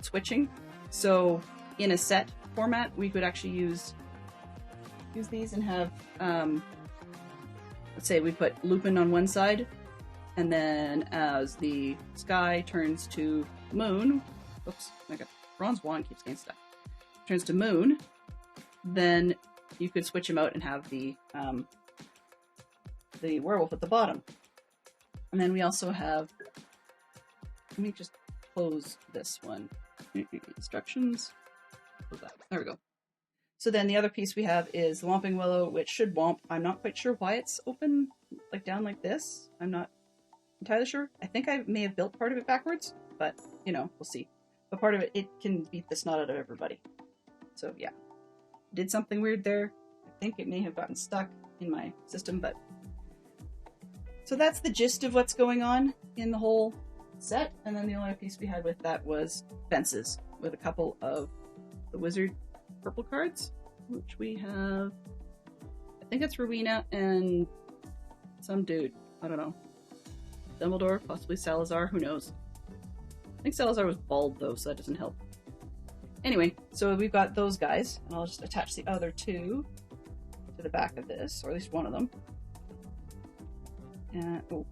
switching. So in a set format, we could actually use these and have, let's say we put Lupin on one side, and then as the sky turns to moon, oops, I got Ron's wand keeps getting stuck. Turns to moon, then you could switch him out and have the werewolf at the bottom. And then we also have, let me just close this one. Instructions. Close that. There we go. So then the other piece we have is the Whomping Willow, which should whomp. I'm not quite sure why it's open, like down like this. I'm not entirely sure. I think I may have built part of it backwards, but you know, we'll see. But part of it, it can beat the snot out of everybody. So yeah, did something weird there. I think it may have gotten stuck in my system, but so that's the gist of what's going on in the whole set. And then the only piece we had with that was fences with a couple of the wizard purple cards, which we have, I think it's Rowena and some dude, I don't know, Dumbledore, possibly Salazar, who knows. I think Salazar was bald though, so that doesn't help. Anyway, so we've got those guys, and I'll just attach the other two to the back of this, or at least one of them. Oh,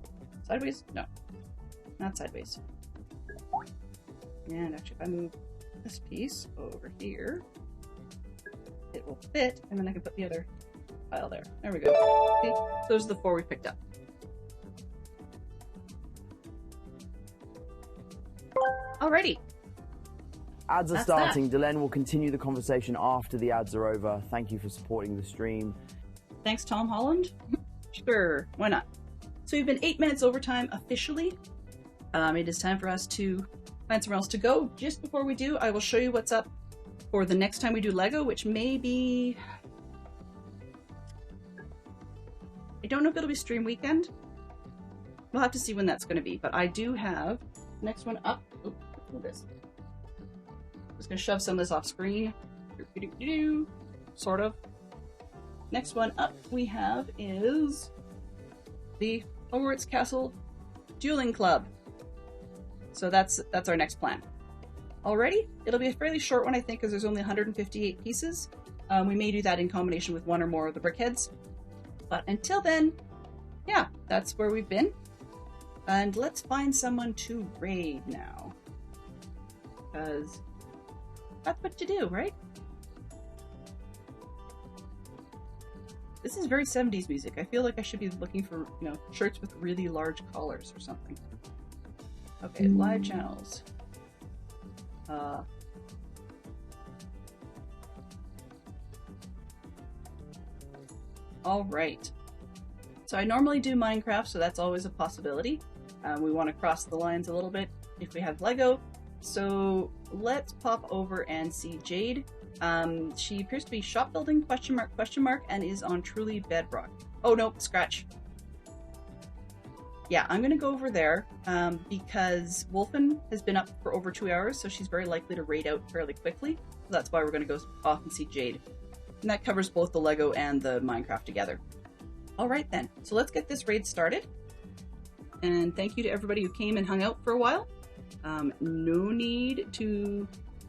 sideways? No, not sideways. And actually, if I move this piece over here, it will fit, and then I can put the other pile there. There we go. See? Those are the four we picked up. Alrighty. Ads are That's starting. Delenn will continue the conversation after the ads are over. Thank you for supporting the stream. Thanks, Tom Holland. Sure, why not? So we've been 8 minutes overtime officially. It is time for us to find somewhere else to go. Just before we do, I will show you what's up for the next time we do Lego, which may be... I don't know if it'll be stream weekend. We'll have to see when that's going to be, but I do have next one up. Oh, look at this. I'm just going to shove some of this off screen. Sort of. Next one up we have is the Hogwarts Castle Dueling Club. So that's our next plan. Alrighty, it'll be a fairly short one, I think, because there's only 158 pieces. We may do that in combination with one or more of the brickheads. But until then, yeah, that's where we've been. And let's find someone to raid now. Because that's what you do, right? This is very 70s music. I feel like I should be looking for, shirts with really large collars or something. Okay, live channels. All right. So I normally do Minecraft, so that's always a possibility. We want to cross the lines a little bit if we have Lego. So let's pop over and see Jade. She appears to be shop building, question mark, and is on Truly Bedrock. Oh no, scratch. Yeah, I'm gonna go over there because Wolfen has been up for over 2 hours, so she's very likely to raid out fairly quickly. So that's why we're gonna go off and see Jade. And that covers both the Lego and the Minecraft together. Alright then, so let's get this raid started. And thank you to everybody who came and hung out for a while. No need to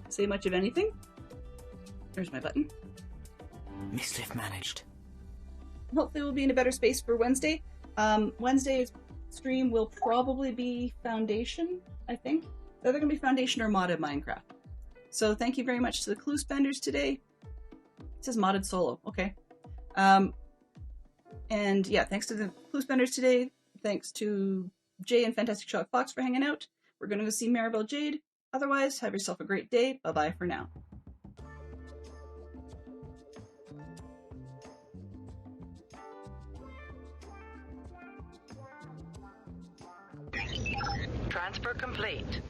say much of anything. There's my button. Mischief managed. Hopefully we'll be in a better space for Wednesday. Wednesday's stream will probably be Foundation, I think. They're going to be Foundation or modded Minecraft. So thank you very much to the clue spenders today. It says modded solo. Okay. And yeah, thanks to the clue spenders today. Thanks to Jay and Fantastic Shock Fox for hanging out. We're going to go see Maribel Jade. Otherwise, have yourself a great day. Bye-bye for now. Transfer complete.